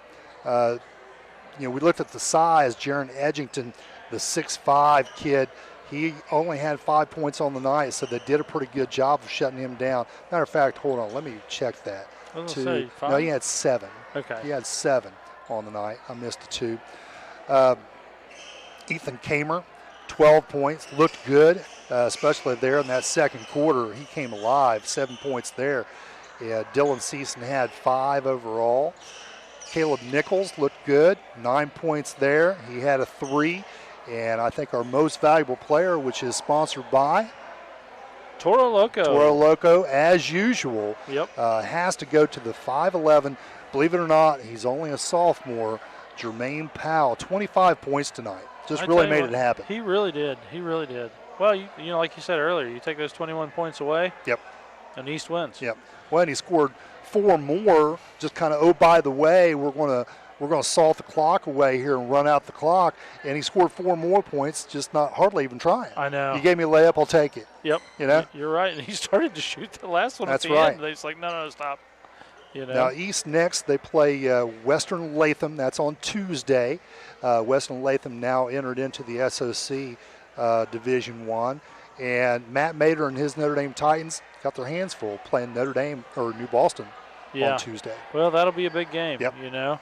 we looked at the size. Jaron Edgington, the 6'5" kid, he only had 5 points on the night, so they did a pretty good job of shutting him down. Matter of fact, hold on, let me check that. I was gonna say 5? No, he had 7. Okay. He had 7 on the night. I missed a 2. Ethan Kamer, 12 points, looked good, especially there in that second quarter. He came alive, 7 points there. Dylan Season had 5 overall. Caleb Nichols looked good, 9 points there. He had a 3. And I think our most valuable player, which is sponsored by Toro Loco. Toro Loco, as usual, Yep. Has to go to the 5'11". Believe it or not, he's only a sophomore. Jermaine Powell, 25 points tonight. Just really made it happen. He really did. He really did. Well, like you said earlier, you take those 21 points away. Yep. And East wins. Yep. Well, and he scored 4 more. Just kind of, by the way, we're going to salt the clock away here and run out the clock. And he scored 4 more points, just not hardly even trying. I know. You gave me a layup, I'll take it. Yep. You're right. And he started to shoot the last one That's at the right. end. They're just like, no, stop. Now, East next, they play Western Latham. That's on Tuesday. Western Latham now entered into the SOC Division I. And Matt Mader and his Notre Dame Titans got their hands full playing Notre Dame or New Boston on Tuesday. Well, that'll be a big game. Yep. You know,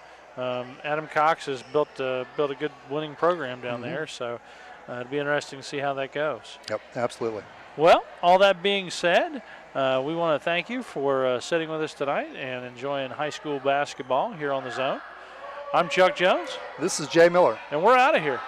Adam Cox has built a good winning program down there, so it'll be interesting to see how that goes. Yep, absolutely. Well, all that being said, we want to thank you for sitting with us tonight and enjoying high school basketball here on The Zone. I'm Chuck Jones. This is Jay Miller. And we're out of here.